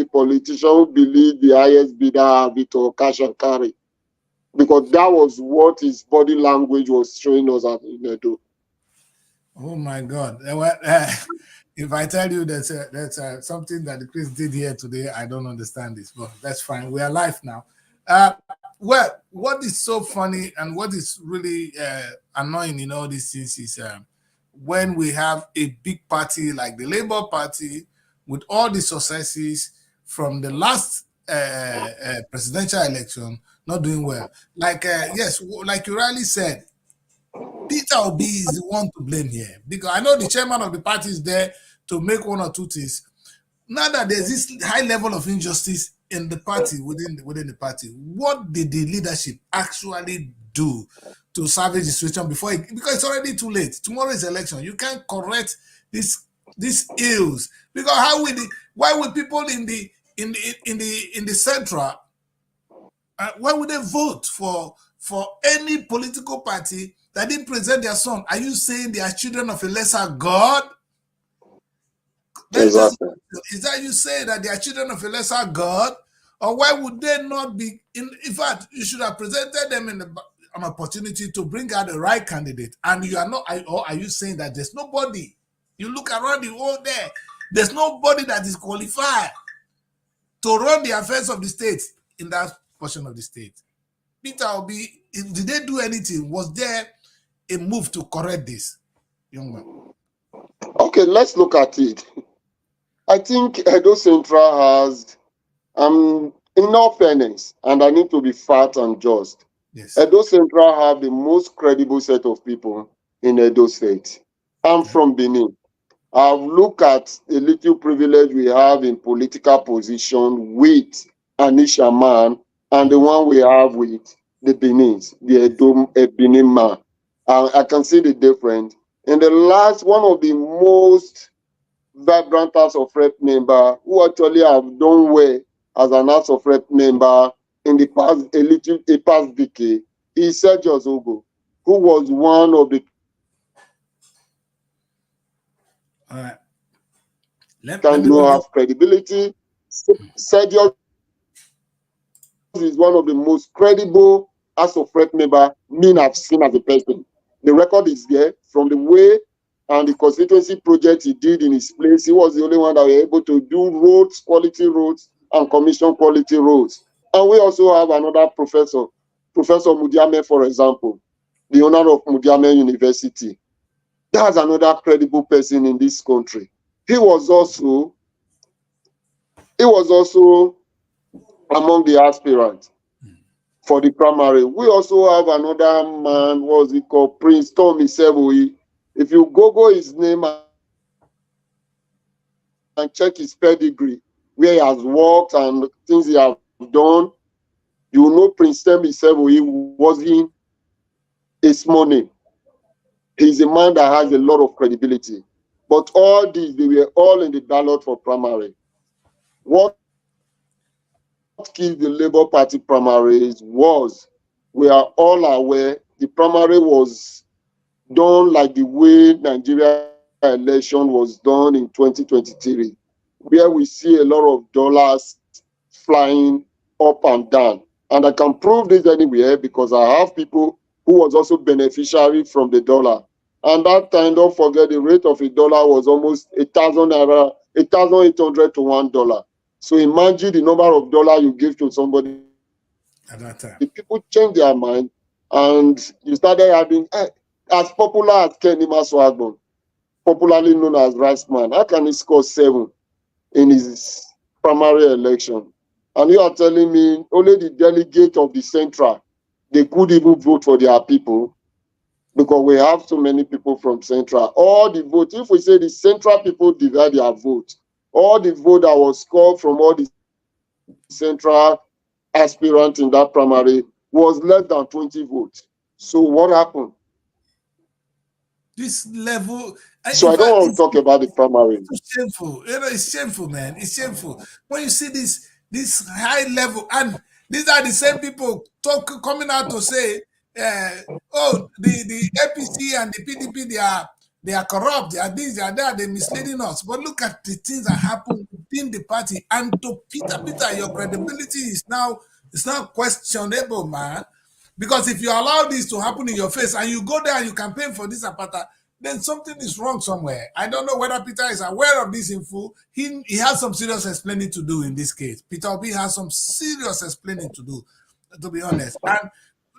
the politician who believed the highest bidder have it or cash and carry, because that was what his body language was showing us at Inedo. Oh my God! If I tell you that's something that Chris did here today, I don't understand this, but that's fine. We are live now. Well, what is so funny and what is really annoying in all these things is when we have a big party like the Labour Party with all the successes from the last presidential election not doing well. Like yes, like you rightly said, Peter Obi is the one to blame here because I know the chairman of the party is there to make one or two things. Now that there's this high level of injustice in the party, within the party, what did the leadership actually do to salvage the situation before because it's already too late. Tomorrow is election. You can't correct these ills because why would people in the central why would they vote for any political party that didn't present their son? Are you saying they are children of a lesser God? Exactly. Is that you say that they are children of a lesser God? Or why would they not be? In fact, you should have presented them an opportunity to bring out the right candidate. And you are not, or are you saying that there's nobody? You look around the world there's nobody that is qualified to run the affairs of the state in that portion of the state. Peter Obi, did they do anything? Was there a move to correct this, young man? Okay, let's look at it. I think Edo Central has, in all fairness, and I need to be fat and just, yes. Edo Central have the most credible set of people in Edo State. I'm from Benin. I've looked at the little privilege we have in political position with Anisha Man and the one we have with the Benins, the Edo Benin man. I can see the difference. In the last, one of the most vibrant House of Rep member who actually have done well as an House of Rep member in the past decade is Sergio Zogo, who was one of the have credibility. Sergio is one of the most credible House of Rep member I've seen as a person. The record is there from the way and the constituency project he did in his place. He was the only one that was able to do roads, quality roads, and commission quality roads. And we also have another professor, Professor Mudiame, for example, the owner of Mudiame University. That's another credible person in this country. He was also among the aspirants for the primary. We also have another man, what was he called? Prince Tommy Seboyi. If you Google his name and check his pedigree, where he has worked and things he has done, you know Prince Tommy Seboyi wasn't a small name. He's a man that has a lot of credibility. But all these, they were all in the ballot for primary. What killed the Labour Party primaries was, we are all aware, the primary was done like the way Nigeria election was done in 2023, where we see a lot of dollars flying up and down. And I can prove this anywhere because I have people who was also beneficiary from the dollar. And that time, don't forget, the rate of a dollar was almost 1,800 to $1. So imagine the number of dollars you give to somebody. At that time, the people changed their mind, and you started having as popular as Kenny Maswagbon, popularly known as Rice Man. How can he score 7 in his primary election? And you are telling me only the delegate of the Central, they could even vote for their people, because we have so many people from Central. All the vote, if we say the Central people divide their vote, all the vote that was scored from all the Central aspirants in that primary was less than 20 votes. So what happened? This level. So I don't want to talk about the primary. It's shameful. You know, it's shameful, man. It's shameful. When you see this high level, and these are the same people coming out to say, oh, the APC and the PDP, they are corrupt, they are this, they are that, they're misleading us. But look at the things that happen within the party. And to Peter, your credibility is now questionable, man. Because if you allow this to happen in your face and you go there and you campaign for this Apata, then something is wrong somewhere. I don't know whether Peter is aware of this info. He has some serious explaining to do in this case. Peter Obi has some serious explaining to do, to be honest. And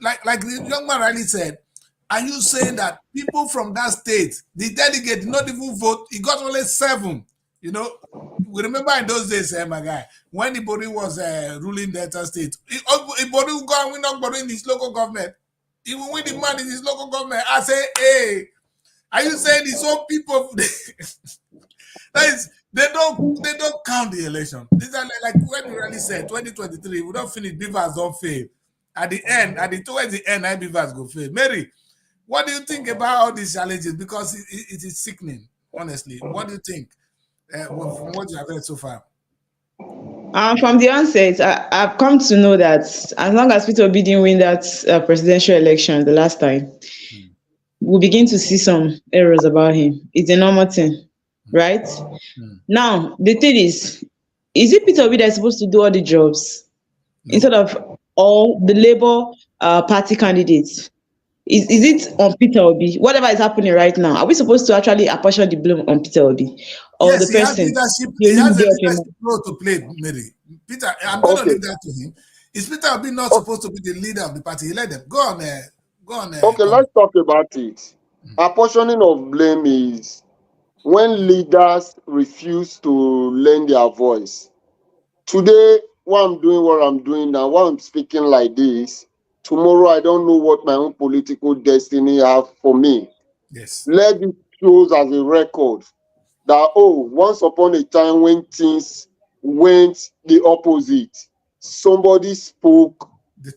like the young man rightly said, are you saying that people from that state, the delegate did not even vote? He got only 7. You know, we remember in those days, my guy, when Ibori was ruling Delta State, Ibori would go and win Ogboro in his local government. He will win the man in his local government. I say, hey, are you saying these old people? That is, they don't count the election. These are like when we really said 2023, we don't finish, Beavers don't fail. At the end, towards the end, Beavers go fail. Mary, what do you think about all these challenges? Because it is sickening, honestly. What do you think from what you have heard so far? From the onset, I've come to know that as long as Peter Obi didn't win that presidential election the last time, we'll begin to see some errors about him. It's a normal thing, right? Now, the thing is it Peter Obi that's supposed to do all the jobs instead of all the Labour Party candidates? Is it on Peter Obi? Whatever is happening right now, are we supposed to actually apportion the blame on Peter Obi? Or yes, the person? He has a leadership role to play, Mary. Peter, I'm going to leave that to him. Is Peter Obi not supposed to be the leader of the party? He let them. Go on there. Okay, let's talk about it. Apportioning of blame is when leaders refuse to lend their voice. Today, what I'm doing now, why I'm speaking like this, tomorrow I don't know what my own political destiny have for me. Yes. Let it show as a record that, once upon a time when things went the opposite, somebody spoke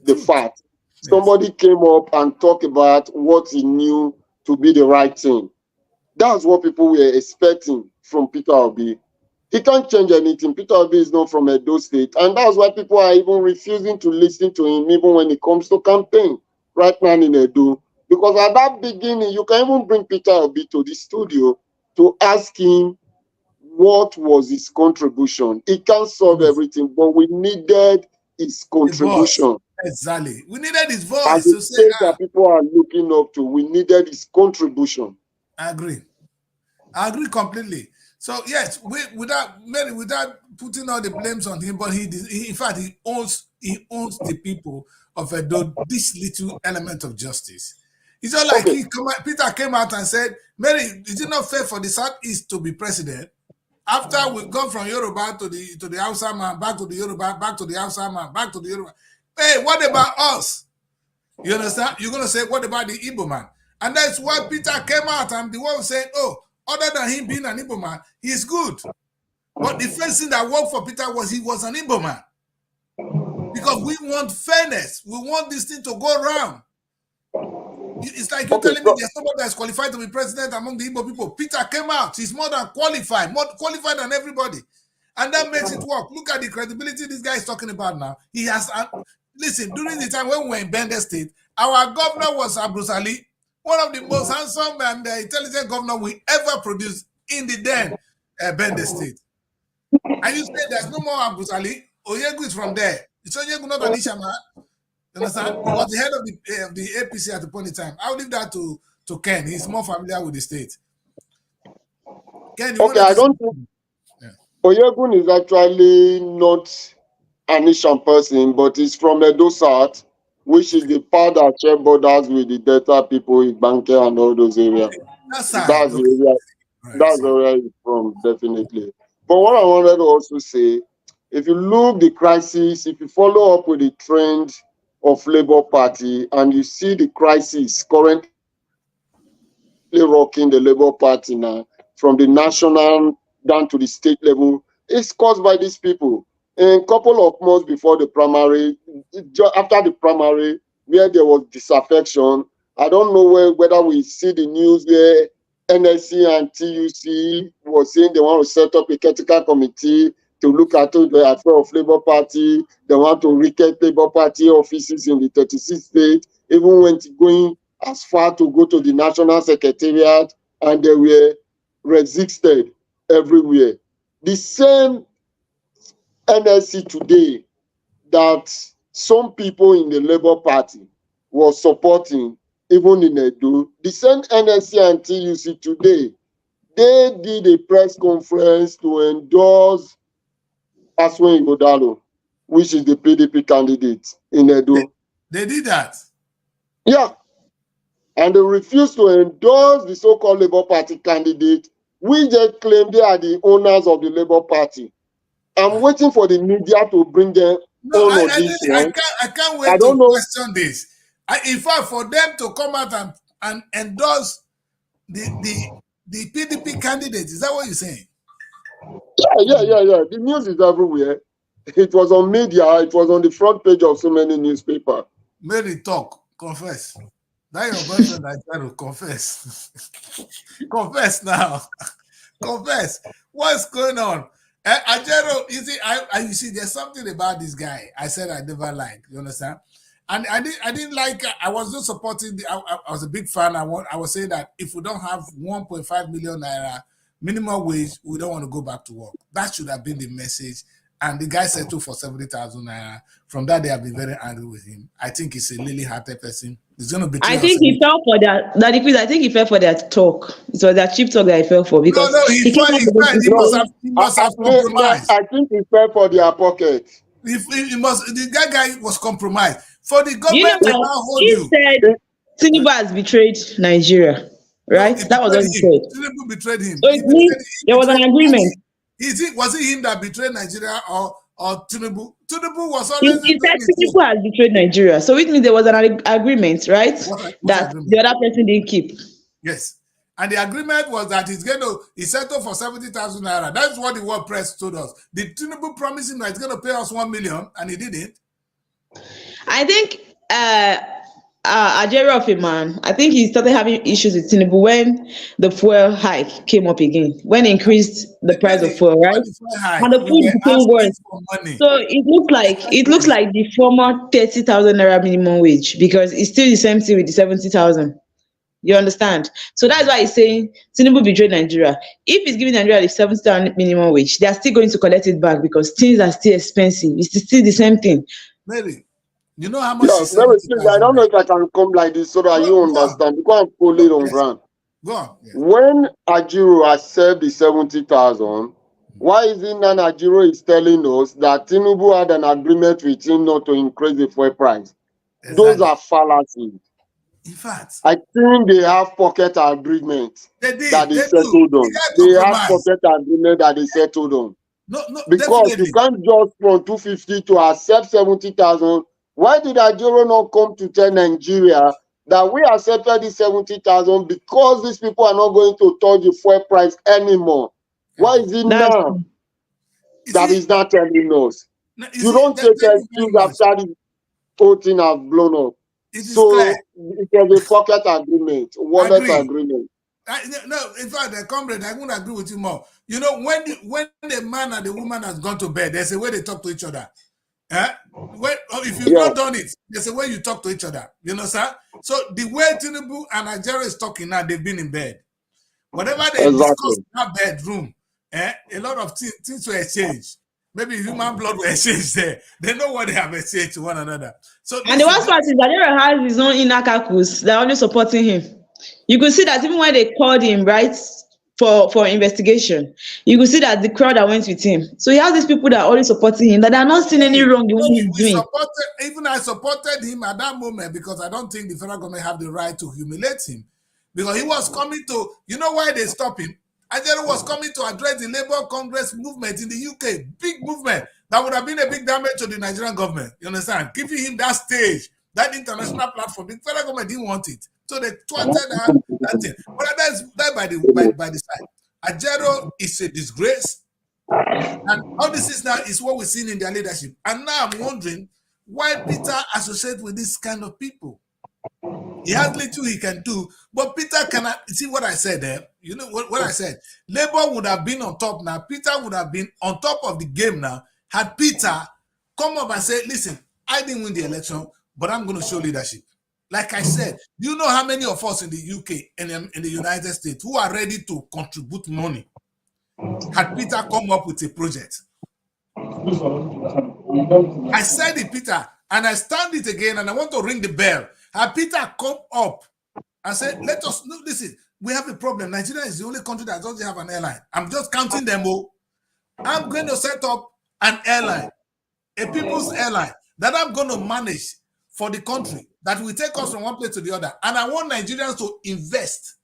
the fact. Yes. Somebody came up and talked about what he knew to be the right thing. That's what people were expecting from Peter Obi. He can't change anything. Peter Obi is not from Edo State. And that's why people are even refusing to listen to him, even when it comes to campaign right now in Edo. Because at that beginning, you can even bring Peter Obi to the studio to ask him what was his contribution. He can't solve everything, but we needed his contribution. Exactly. We needed his voice. As the state that people are looking up to, we needed his contribution. I agree completely. So yes, without putting all the blames on him, but he in fact he owns the people of Edo this little element of justice. It's not like Peter came out and said, Mary, is it not fair for the Southeast to be president? After we've gone from Yoruba to the Hausa man, back to the Yoruba, back to the Hausa man, back to the Yoruba. Hey, what about us? You understand? You're gonna say, what about the Igbo man? And that's why Peter came out and the one said, other than him being an Igbo man, he's good. But the first thing that worked for Peter was he was an Igbo man. Because we want fairness. We want this thing to go around. It's like you're telling me there's somebody that's qualified to be president among the Igbo people. Peter came out. He's more than qualified, more qualified than everybody. And that makes it work. Look at the credibility this guy is talking about now. He has, listen, during the time when we were in Bende State, our governor was Bruce Ali, one of the most handsome and intelligent governor we ever produced in the then Bende State. And you say there's no more Bruce Ali. Oyegu is from there. It's Oyegu, not Anisha, man. You understand? He was the head of the APC at the point in time. I'll leave that to Ken. He's more familiar with the state. Ken, I don't think Oyegun is actually not an Anishan person, but he's from Edo South, which is the part that share borders with the Delta people, Ibanke and all those areas. That's the area. Right, that's the area he's from, definitely. But what I wanted to also say, if you look the crisis, if you follow up with the trend of Labour Party and you see the crisis currently rocking the Labour Party now, from the national down to the state level, it's caused by these people. A couple of months before the primary, after the primary, where there was disaffection, I don't know whether we see the news where NSC and TUC was saying they want to set up a critical committee to look at the affair of Labour Party. They want to recruit Labour Party offices in the 36 states, even went going as far to go to the National Secretariat, and they were resisted everywhere. The same NSC today that some people in the Labour Party were supporting, even in Edo, the same NSC and TUC today, they did a press conference to endorse Aswe Ighodalo, which is the PDP candidate in Edo. They did that? Yeah. And they refused to endorse the so-called Labour Party candidate. We just claim they are the owners of the Labour Party. I'm waiting for the media to bring them no, on this one. I can't wait to question this. In fact, for them to come out and endorse the PDP candidate, is that what you're saying? Yeah. The news is everywhere. It was on media. It was on the front page of so many newspapers. Mary, talk. Confess. Now your boyfriend I try to confess. Confess now. Confess. What's going on? Ajero, you see, there's something about this guy I said I never liked. You understand? And I didn't like. I was just supporting. I was a big fan. I was saying that if we don't have 1.5 million naira minimum wage, we don't want to go back to work. That should have been the message. And the guy settled for 70,000 naira. From that day, I've been very angry with him. I think he's a lily-hearted person. He's going to be. I think he fell for that. I think he fell for that talk. It was that cheap talk that he fell for because he must have compromised. I think he fell for their pocket. The guy was compromised. For the government to now hold you. He said Tinubu has betrayed Nigeria, right? That was what he said. Tinubu betrayed him. So it means there was an agreement. Was it him that betrayed Nigeria or Tinubu? Tinubu was always. He said Tinubu has betrayed Nigeria. So it means there was an agreement, right? That agreement? The other person didn't keep. Yes. And the agreement was that he settled for 70,000 naira. That's what the word press told us. Did Tinubu promise him that he's going to pay us 1 million and he didn't? I think Ajero of a man, I think he started having issues with Tinubu when the fuel hike came up again, when he increased the price of fuel, right? And the food became worse. So it looks like the former 30,000 naira minimum wage because it's still the same thing with the 70,000. You understand? So that's why he's saying Tinubu betrayed Nigeria. If he's giving Nigeria the 70,000 minimum wage, they are still going to collect it back because things are still expensive. It's still the same thing. Mary, you know how much? Mary, please, I don't know if I can come like this so that you understand because I'm fully on ground. Go on. Yes. When Ajiro accepted the 70,000, why is it now Ajiro is telling us that Tinubu had an agreement with him not to increase the fuel price? Exactly. Those are fallacies. In fact, I think they have pocket agreement that they settled on. They have pocket agreement that they settled on. No, because definitely. You can't just from 250 to accept 70,000. Why did Ajero not come to tell Nigeria that we accepted the 70,000 because these people are not going to touch the fuel price anymore? Why is it now that is not telling us? You don't take excuse after the whole thing has blown up. So it was a pocket agreement, wallet agreement. No, in fact, comrade, I wouldn't agree with you more. You know, when the man and the woman has gone to bed, there's a way they talk to each other. If you've not done it, there's a way you talk to each other. You know, sir? So the way Tinubu and Ajero is talking now, they've been in bed. Whatever they discuss in that bedroom, a lot of things were exchanged. Maybe human blood were exchanged there. They know what they have exchanged to one another. So and the worst part is that Ajero has his own inner caucus. They're only supporting him. You could see that even when they called him, right, for investigation, you could see that the crowd that went with him. So he has these people that are always supporting him, that are not seeing any wrong in what he's doing. Even I supported him at that moment because I don't think the federal government have the right to humiliate him. Because he was coming to, you know why they stopped him? Ajero was coming to address the Labour Congress movement in the UK. Big movement. That would have been a big damage to the Nigerian government. You understand? Giving him that stage, that international platform, the federal government didn't want it. So they twisted that thing. But that's by the side. Ajero is a disgrace. And all this is now is what we're seeing in their leadership. And now I'm wondering why Peter associates with this kind of people. He has little he can do, but Peter cannot see what I said there. You know what I said? Labour would have been on top now. Peter would have been on top of the game now. Had Peter come up and say, listen, I didn't win the election, but I'm going to show leadership. Like I said, you know how many of us in the UK and in the United States who are ready to contribute money? Had Peter come up with a project, I said it, Peter, and I stand it again, and I want to ring the bell. Have Peter come up and said, let us know, listen, we have a problem. Nigeria is the only country that doesn't have an airline. I'm just counting them all. I'm going to set up an airline, a people's airline, that I'm going to manage for the country, that will take us from one place to the other. And I want Nigerians to invest.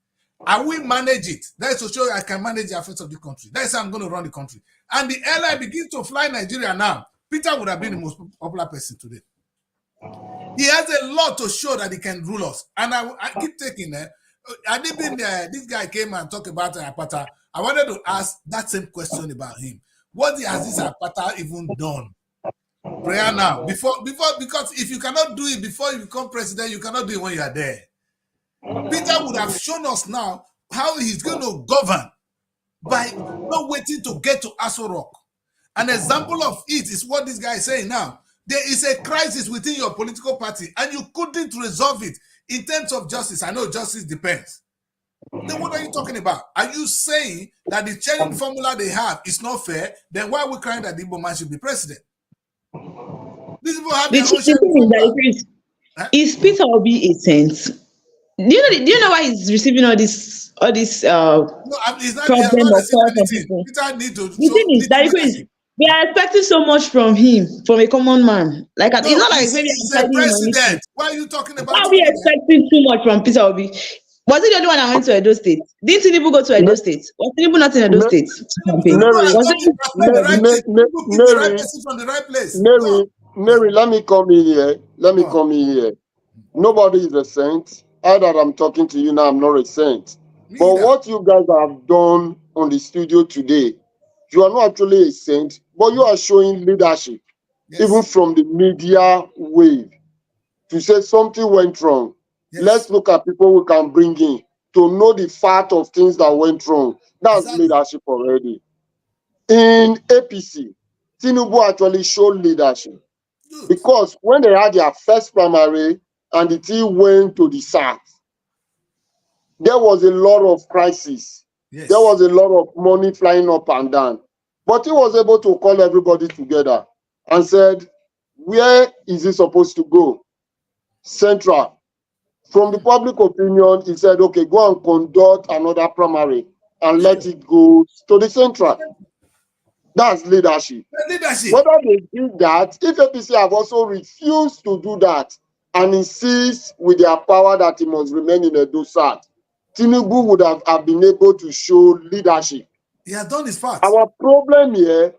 I will manage it. That is to show you I can manage the affairs of the country. That is how I'm going to run the country. And the airline begins to fly Nigeria now. Peter would have been the most popular person today. He has a lot to show that he can rule us. And I keep taking it. This guy came and talked about Apata. I wanted to ask that same question about him. What has this Apata even done? Prayer now. Because if you cannot do it before you become president, you cannot do it when you are there. Peter would have shown us now how he's going to govern by not waiting to get to Aso Rock. An example of it is what this guy is saying now. There is a crisis within your political party and you couldn't resolve it in terms of justice. I know justice depends. Then what are you talking about? Are you saying that the sharing formula they have is not fair? Then why are we crying that the Igbo man should be president? These people have their own sharing formula. Is Peter Obi a saint? Do you know why he's receiving all this no, he's not, problem of people? Peter need to the thing is that we are expecting so much from him, from a common man. Like it's not like maybe he's a president. Why are you talking about? Why are we expecting too much from Peter Obi? Was he the only one that went to Edo State? Didn't Tinubu go to Edo State? Was Tinubu not in Edo State? Mary, let me come in here. Come in here. Nobody is a saint. I that I'm talking to you now, I'm not a saint. But what you guys have done on the studio today, you are not actually a saint, but you are showing leadership, even from the media wave, to say something went wrong. Yes. Let's look at people we can bring in to know the fact of things that went wrong. That's leadership already. In APC, Tinubu actually showed leadership. Good. Because when they had their first primary and the team went to the south, there was a lot of crisis. Yes. There was a lot of money flying up and down. But he was able to call everybody together and said, where is he supposed to go? Central. From the public opinion, he said, okay, go and conduct another primary and let it go to the central. That's leadership. Whether they did that, if APC have also refused to do that and insist with their power that he must remain in Edo South, Tinubu would have been able to show leadership. He has done his part. Our problem here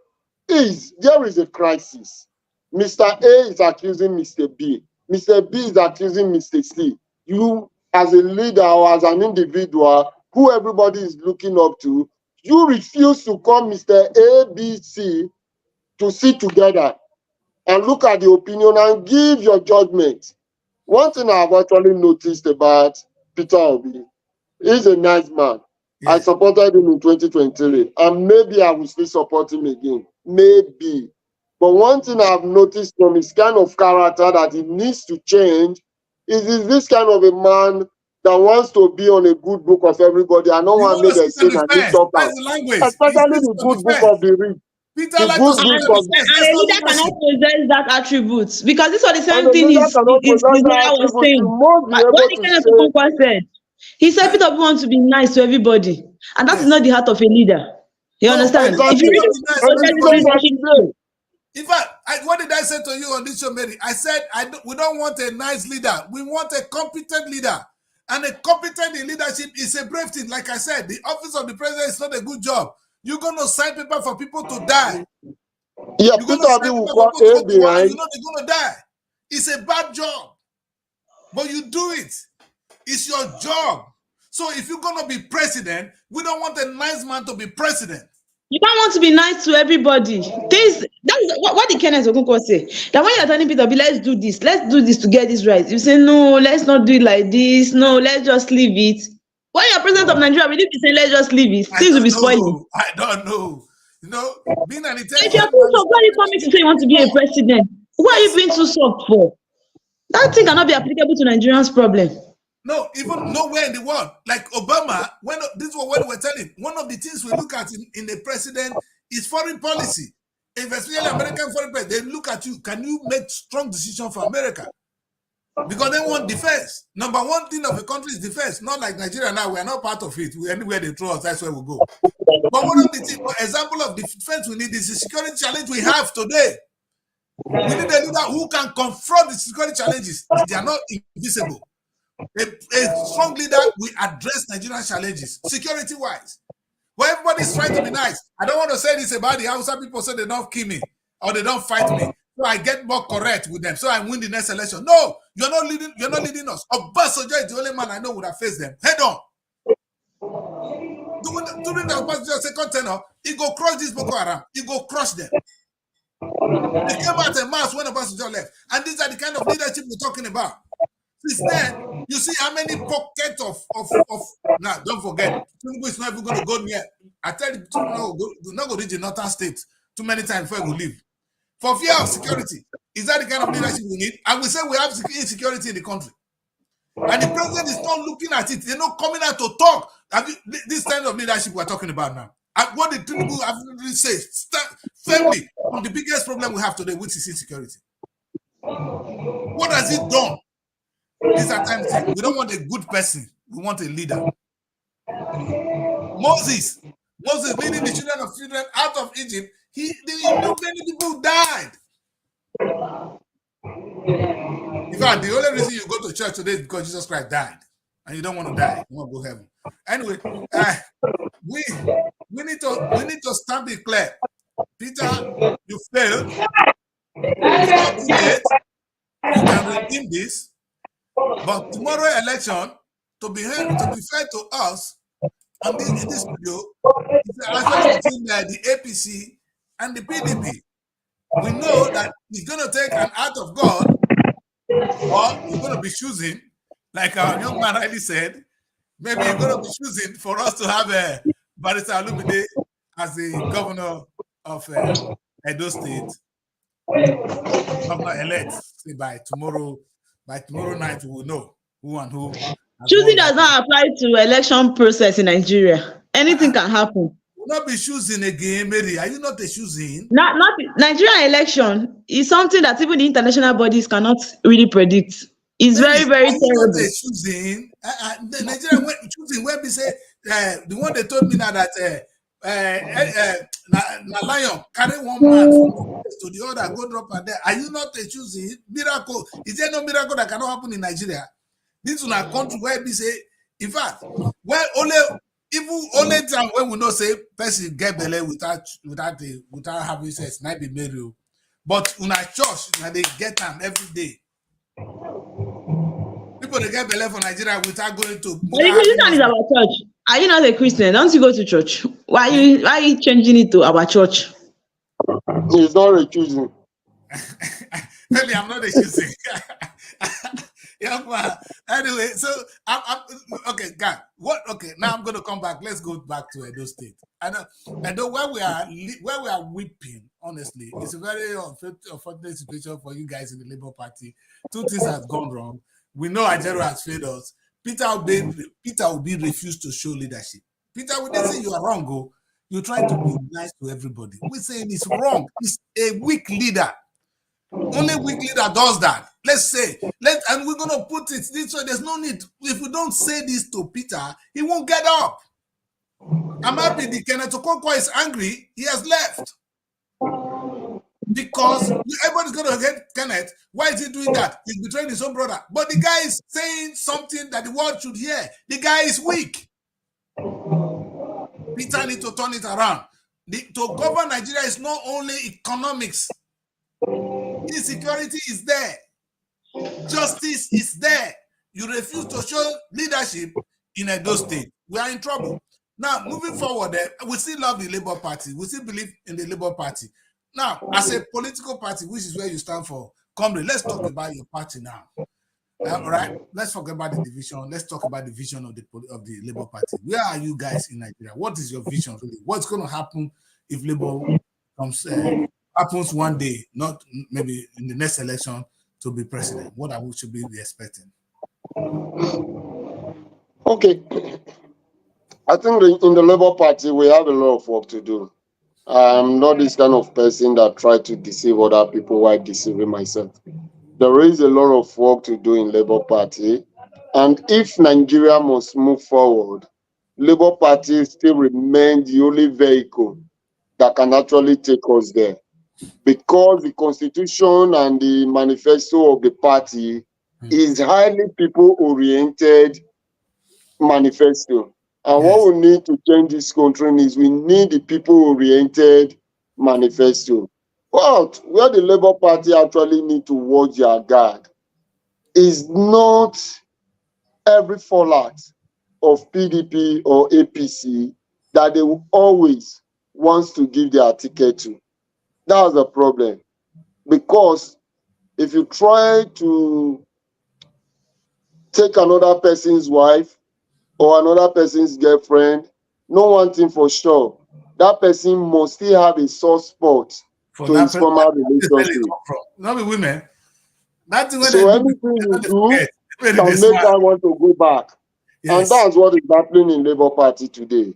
is there is a crisis. Mr. A is accusing Mr. B. Mr. B is accusing Mr. C. You, as a leader or as an individual who everybody is looking up to, you refuse to call Mr. A, B, C to sit together and look at the opinion and give your judgment. One thing I've actually noticed about Peter Obi, he's a nice man. Yeah. I supported him in 2023, and maybe I will still support him again. Maybe. But one thing I've noticed from his kind of character that he needs to change is this kind of a man that wants to be on a good book of everybody. I don't want to make a scene and talk about, especially the good book of the rich. Peter, and a leader cannot possess that attribute, because this was the same thing his lawyer was saying. What the kind of people said, he said Peter Obi wants to be nice to everybody, and that is not the heart of a leader. You understand? If you really in fact, what did I say to you on this show, Mary? I said we don't want a nice leader. We want a competent leader. And a competent in leadership is a brave thing. Like I said, the office of the president is not a good job. You're going to sign paper for people to die. Yeah, Peter Obi will go behind. You know they're going to die. It's a bad job. But you do it. It's your job. So if you're going to be president, we don't want a nice man to be president. You don't want to be nice to everybody. That's what the Kenneth Okonkwo say. That when you're telling Peter Obi, let's do this to get this right. You say, no, let's not do it like this. No, let's just leave it. When you're president of Nigeria, we need to say, let's just leave it. Things will be spoiling. I don't know. You know, being an intelligent. If you're too soft, why are you coming to say you want to be a president? Why are you being too soft for? That thing cannot be applicable to Nigerians' problem. No, even nowhere in the world. Like Obama, this is what we're telling. One of the things we look at in the president is foreign policy. especially American foreign press, they look at you. Can you make strong decision for America? Because they want defense. Number one thing of a country is defense. Not like Nigeria now. We are not part of it. Anywhere they throw us, that's where we go. But one of the things, example of defense we need is the security challenge we have today. We need a leader who can confront the security challenges. They are not invisible. A strong leader will address Nigerian challenges, security-wise. But everybody's trying to be nice. I don't want to say this about the Hausa people, so they don't kill me or they don't fight me. So I get more correct with them. So I win the next election. No, you're not leading us. Obasanjo is the only man I know would have faced them. Head on. During the Obasanjo second tenure, he go crush this Boko Haram. He go crush them. They came out en mass when Obasanjo left. And these are the kind of leadership we're talking about. Since then, you see how many pockets of now, don't forget, Tinubu is not even going to go near. I tell you, Tinubu will not go reach the northern state too many times before he will leave. For fear of security. Is that the kind of leadership we need? And we say we have insecurity in the country. And the president is not looking at it. They're not coming out to talk. This kind of leadership we're talking about now. And what did Tinubu absolutely say? Stand firmly on the biggest problem we have today, which is insecurity. What has he done? These are times we don't want a good person. We want a leader. Moses leading the children of Israel out of Egypt. Many people died. In fact, the only reason you go to church today is because Jesus Christ died, and you don't want to die. You want to go to heaven. Anyway, we need to stand it clear. Peter, you failed. You can redeem this. But tomorrow election, to be fair to us, in this studio, it's actually between the APC and the PDP. We know that he's going to take an act of God, or he's going to be choosing, like our young man rightly said, maybe he's going to be choosing for us to have Barrister Olumide as the governor of Edo State, governor-elect. By tomorrow night, we will know who and who. Choosing does not apply to election process in Nigeria. Anything can happen. Will not be choosing again, Mary. Are you not a choosing? Not Nigerian election is something that even the international bodies cannot really predict. It's very, very terrible. Not a choosing. The Nigerian choosing where we say the one they told me now that lion carry one man to the other, go drop her there. Are you not a choosing miracle? Is there no miracle that cannot happen in Nigeria? This is a country where we say, in fact, where only time when we know say person get belly without having sex, might be married. But in a church, they get them every day. People they get belly for Nigeria without going to. But the Christian is our church. Are you not a Christian? Don't you go to church? Why are you changing it to our church? He's not refusing. Maybe I'm not refusing. Yeah, anyway, so I'm okay, God. Okay, now I'm going to come back. Let's go back to Edo State. I know where we are weeping. Honestly, it's a very unfortunate situation for you guys in the Labour Party. Two things have gone wrong. We know Ajero has failed us. Peter Obi refused to show leadership. Peter, we didn't say you are wrong, go. You're trying to be nice to everybody. We're saying it's wrong. He's a weak leader. Only weak leader does that. Let's say, and we're gonna put it this way. There's no need. If we don't say this to Peter, he won't get up. I'm happy the Kenneth Okonkwo is angry. He has left. Because everybody's gonna get Kenneth. Why is he doing that? He's betraying his own brother. But the guy is saying something that the world should hear. The guy is weak. Peter needs to turn it around. To govern Nigeria is not only economics. Insecurity is there. Justice is there. You refuse to show leadership in Edo State. We are in trouble. Now, moving forward, we still love the Labour Party. We still believe in the Labour Party. Now, as a political party, which is where you stand for, comrade, let's talk about your party now. All right, let's talk about the division. Let's talk about the vision of the Labour Party. Where are you guys in Nigeria? What is your vision really? What's going to happen if Labour happens one day, not maybe in the next election, to be president? What should we be expecting? Okay. I think in the Labour Party, we have a lot of work to do. I'm not this kind of person that try to deceive other people while deceiving myself. There is a lot of work to do in Labour Party, and if Nigeria must move forward, Labour Party still remains the only vehicle that can actually take us there, because the constitution and the manifesto of the party is highly people-oriented manifesto. And Yes. what we need to change this country is we need the people-oriented manifesto. But where the Labour Party actually need to watch their guard is not every fallout of PDP or APC that they will always wants to give their ticket to. That's the problem. Because if you try to take another person's wife or another person's girlfriend, no one thing for sure, that person must still have a soft spot For to that his person, former that's where they relationship. come from. Not be women. That's when So they do, anything they you don't do forget. When they can make smile. her want to go back. And Yes. that's what is happening in Labour Party today.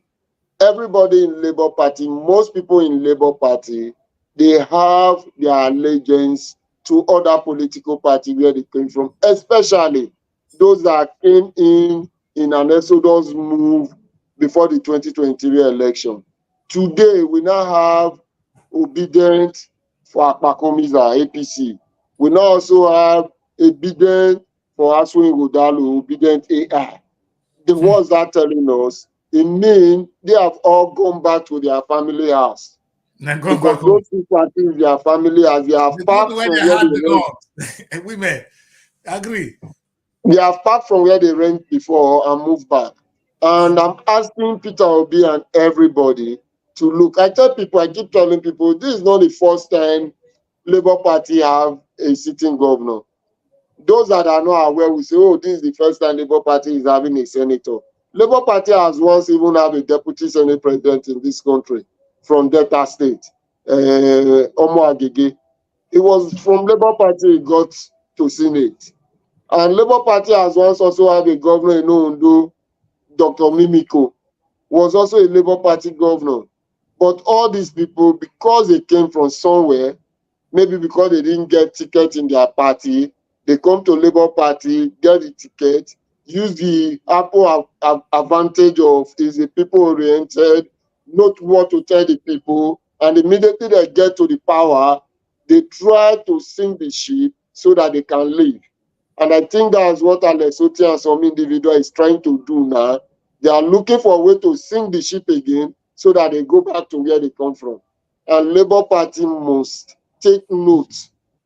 Everybody in Labour Party, most people in Labour Party, they have their allegiance to other political party where they came from, especially those that came in an exodus move before the 2023 election. Today, we now have obedient for Akpakomiza, APC. We now also have obedient for Aswin Godalo, obedient AI. The words are telling us, it means they have all gone back to their family house, Then go back because home. those two parties, their family house, they have They go to packed where from they where had they the rent. Lord. Women. Agree. They have packed from where they rent before and moved back. And I'm asking Peter Obi and everybody to look. I tell people, I keep telling people, this is not the first time Labour Party have a sitting governor. Those that are not aware will say, oh, this is the first time Labour Party is having a senator. Labour Party has once even had a deputy senate president in this country from Delta State, Omo Agege. It was from Labour Party he got to Senate. And Labour Party has once also had a governor in Ondo, Dr. Mimiko, was also a Labour Party governor. But all these people, because they came from somewhere, maybe because they didn't get ticket in their party, they come to Labour Party, get the ticket, use the Apple advantage of is a people-oriented, not what to tell the people, and immediately they get to the power, they try to sink the ship so that they can leave. And I think that's what Alex Oti and some individual is trying to do now. They are looking for a way to sink the ship again so that they go back to where they come from. And Labour Party must take note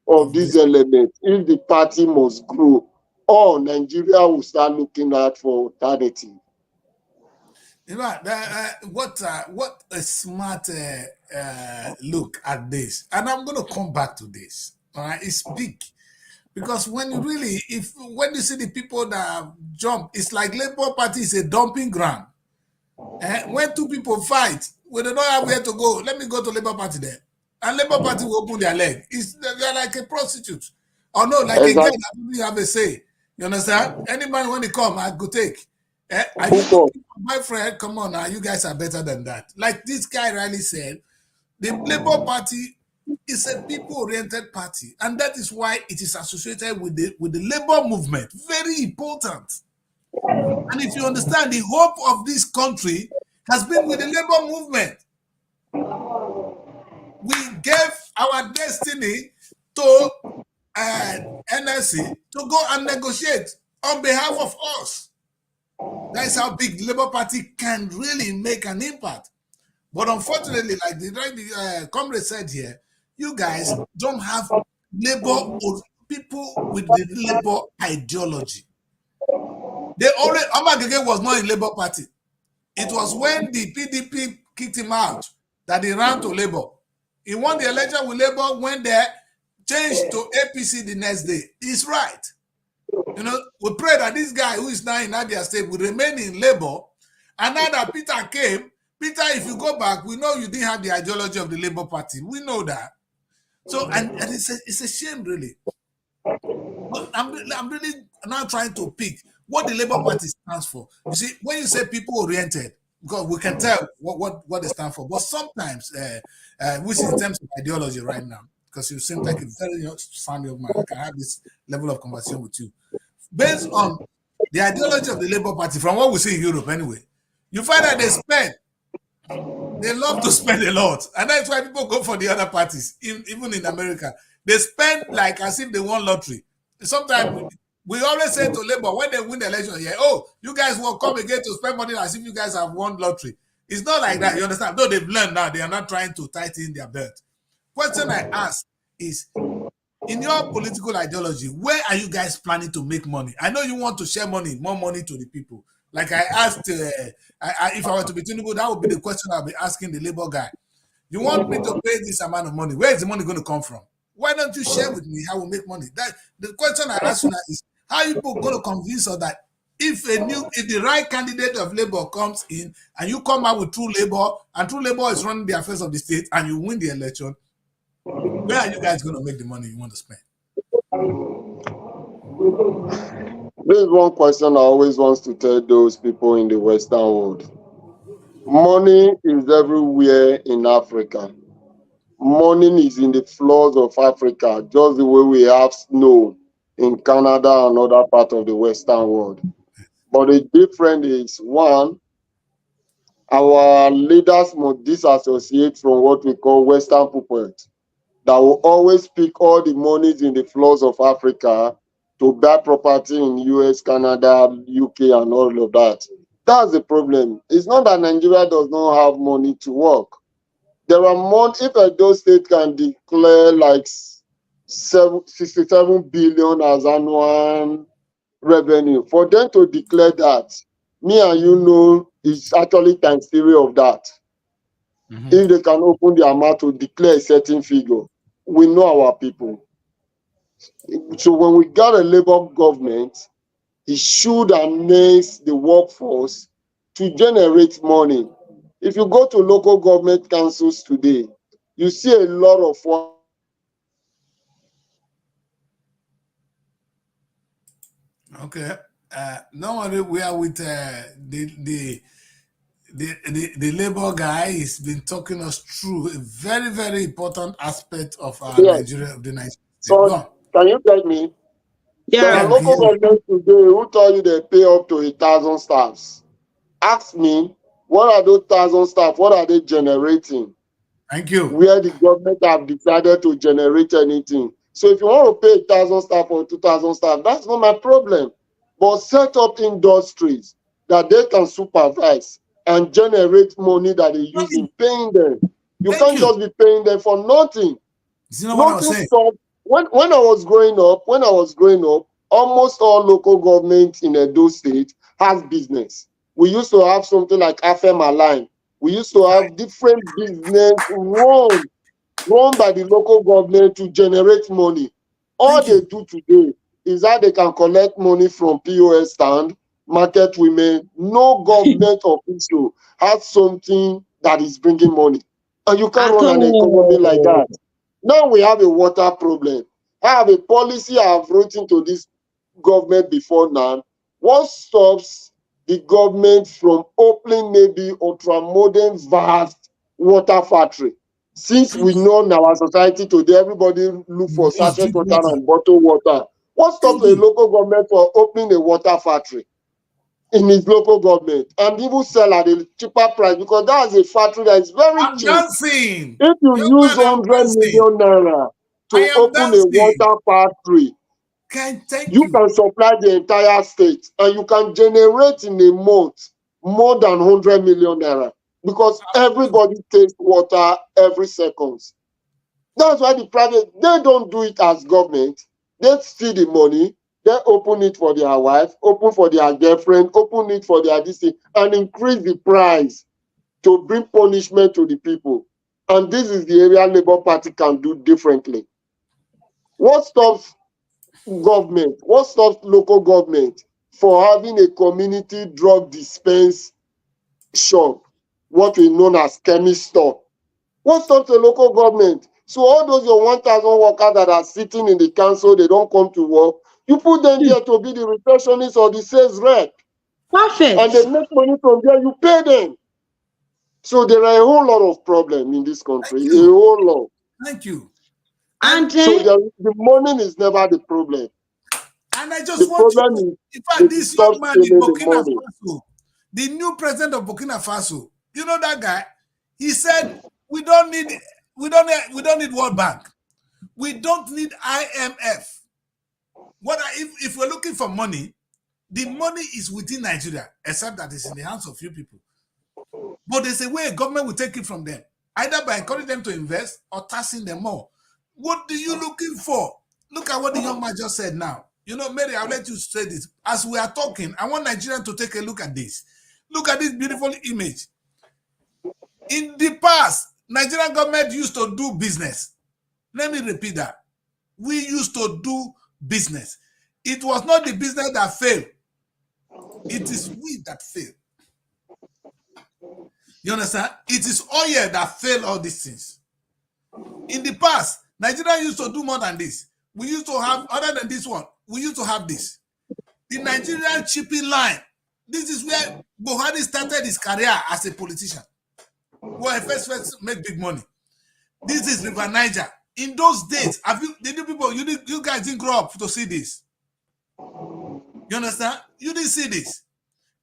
of Of these this. elements. If the party must grow, all Nigeria will start looking out for alternative. You know, what a smart look at this. And I'm going to come back to this. All right. It's big. Because when you really, when you see the people that jump, it's like Labour Party is a dumping ground. When two people fight, when they don't have where to go, let me go to Labour Party there. And Labour Party will open their leg. They're like a prostitute. Or no, like a girl Exactly. that really have a say. You understand? Any man when they come, I go take. Are you Hook up. looking for my friend? Come on now, you guys are better than that. Like this guy really said, the Labour Party is a people-oriented party, and that is why it is associated with the labor movement. Very important. And if you understand, the hope of this country has been with the labor movement. We gave our destiny to NSC to go and negotiate on behalf of us. That is how big the Labour Party can really make an impact. But unfortunately, like the comrade said here, you guys don't have labor or people with the labor ideology. They already Amagege was not in Labour Party. It was when the PDP kicked him out that he ran to Labour. He won the election with Labour, went there, changed to APC the next day. He's right. You know, we pray that this guy who is now in Abia State will remain in Labour. And now that Peter came, Peter, if you go back, we know you didn't have the ideology of the Labour Party. We know that. So, and it's a shame, really. But I'm really now trying to pick what the Labour Party stands for. You see, when you say people-oriented, because we can tell what they stand for. But sometimes, which is in terms of ideology right now, because you seem like a very sound young man, I can have this level of conversation with you. Based on the ideology of the Labour Party, from what we see in Europe anyway, you find that they love to spend a lot. And that's why people go for the other parties, even in America. They spend like as if they won lottery. Sometimes we always say to Labour, when they win the election, you guys will come again to spend money as if you guys have won lottery. It's not like that, you understand? Though they've learned now, they are not trying to tighten their belt. Question I ask is, in your political ideology, where are you guys planning to make money? I know you want to share money, more money to the people. Like I asked, if I were to be Tinubu, that would be the question I'll be asking the Labour guy. You want me to pay this amount of money? Where is the money going to come from? Why don't you share with me how we make money? The question I ask you now is, how are you people going to convince us that if the right candidate of Labour comes in and you come out with True Labour, and True Labour is running the affairs of the state, and you win the election, where are you guys going to make the money you want to spend? This is one question I always want to tell those people in the Western world. Money is everywhere in Africa. Money is in the floors of Africa, just the way we have snow in Canada and other parts of the Western world. But the difference is, one, our leaders must disassociate from what we call Western puppet, that will always pick all the monies in the floors of Africa to buy property in US, Canada, UK, and all of that. That's the problem. It's not that Nigeria does not have money to work. There are more. If Edo State can declare like 67 billion as annual revenue, for them to declare that, me and you know, it's actually times 3 of that. If they can open their mouth to declare a certain figure, we know our people. So when we got a Labour government, it should harness the workforce to generate money. If you go to local government councils today, you see a lot of work. Okay. Normally we are with the Labour guy. He's been talking us through a very, very important aspect of Nigeria, of the Nigerian state. So, can you get me? Yeah. There are local governments today who tell you they pay up to 1,000 staffs. Ask me, what are those 1,000 staff? What are they generating? Thank you. Where the government have decided to generate anything. So if you want to pay 1,000 staff or 2,000 staff, that's not my problem. But set up industries that they can supervise and generate money that they use in paying them. You can't just be paying them for nothing. You know what I was saying? When I was growing up, almost all local governments in Edo State has business. We used to have something like Afema Line. We used to have different business run by the local government to generate money. All they do today is that they can collect money from POS stand, market women. No government official has something that is bringing money. And you can't run an economy like that. Now we have a water problem. I have a policy I have written to this government before now. What stops the government from opening maybe ultra-modern, vast water factory? Since we know in our society today, everybody look for sachet water and bottled water. What stops a local government from opening a water factory in its local government and even sell at a cheaper price? Because that's a factory that is very cheap. If you use 100 million naira to open a water factory, you can supply the entire state and you can generate in a month more than 100 million naira because everybody takes water every second. That's why the private, they don't do it as government. They steal the money, they open it for their wife, open for their girlfriend, open it for their district, and increase the price to bring punishment to the people. And this is the area Labour Party can do differently. What stops government, what stops local government for having a community drug dispense shop, what we know as chemist store? What stops the local government? So all those your 1,000 workers that are sitting in the council, they don't come to work, you put them there to be the receptionist or the sales rep. Perfect. And they make money from there, you pay them. So there are a whole lot of problems in this country, a whole lot. Thank you. And So the money is never the problem. And I just The want problem you, is in fact, this stop young man in stealing the Burkina money. Faso, the new president of Burkina Faso, you know that guy? He said, we don't need World Bank. We don't need IMF. If we're looking for money, the money is within Nigeria, except that it's in the hands of few people. But there's a way government will take it from them, either by encouraging them to invest or taxing them more. What are you looking for? Look at what the young man just said now. You know, Mary, I'll let you say this. As we are talking, I want Nigerians to take a look at this. Look at this beautiful image. In the past, Nigerian government used to do business. Let me repeat that. We used to do business. It was not the business that failed. It is we that fail. You understand? It is oil that failed all these things. In the past, Nigeria used to do more than this. We used to have, other than this one, we used to have this. The Nigerian shipping line. This is where Buhari started his career as a politician. Well, first make big money. This is River Niger. In those days, you guys didn't grow up to see this. You understand? You didn't see this.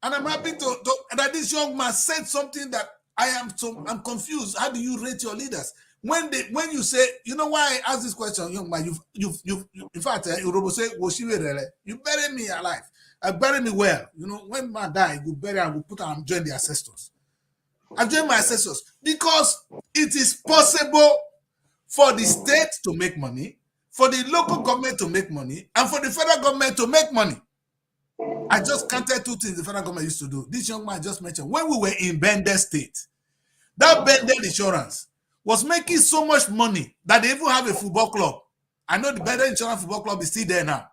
And I'm happy that this young man said something that I'm confused. How do you rate your leaders? When you say, you know why I ask this question, young man, you in fact, you say, you bury me alive. Bury me well. You know, when I die, you bury and put and join the ancestors. I join my ancestors because it is possible for the state to make money, for the local government to make money, and for the federal government to make money. I just counted two things the federal government used to do. This young man just mentioned, when we were in Bender State, that Bender Insurance was making so much money that they even have a football club. I know the Bender Insurance Football Club is still there now.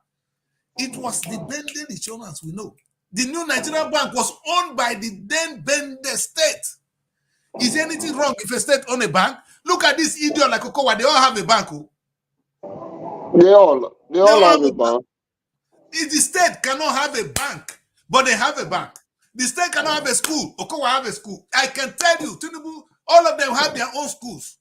It was the Bender Insurance we know. The new Nigerian bank was owned by the then Bender State. Is there anything wrong if a state own a bank? Look at this idiot like Okowa. They all have a bank. They all have a bank. If the state cannot have a bank, but they have a bank. The state cannot have a school. Okowa have a school. I can tell you, Tinubu, all of them have their own schools.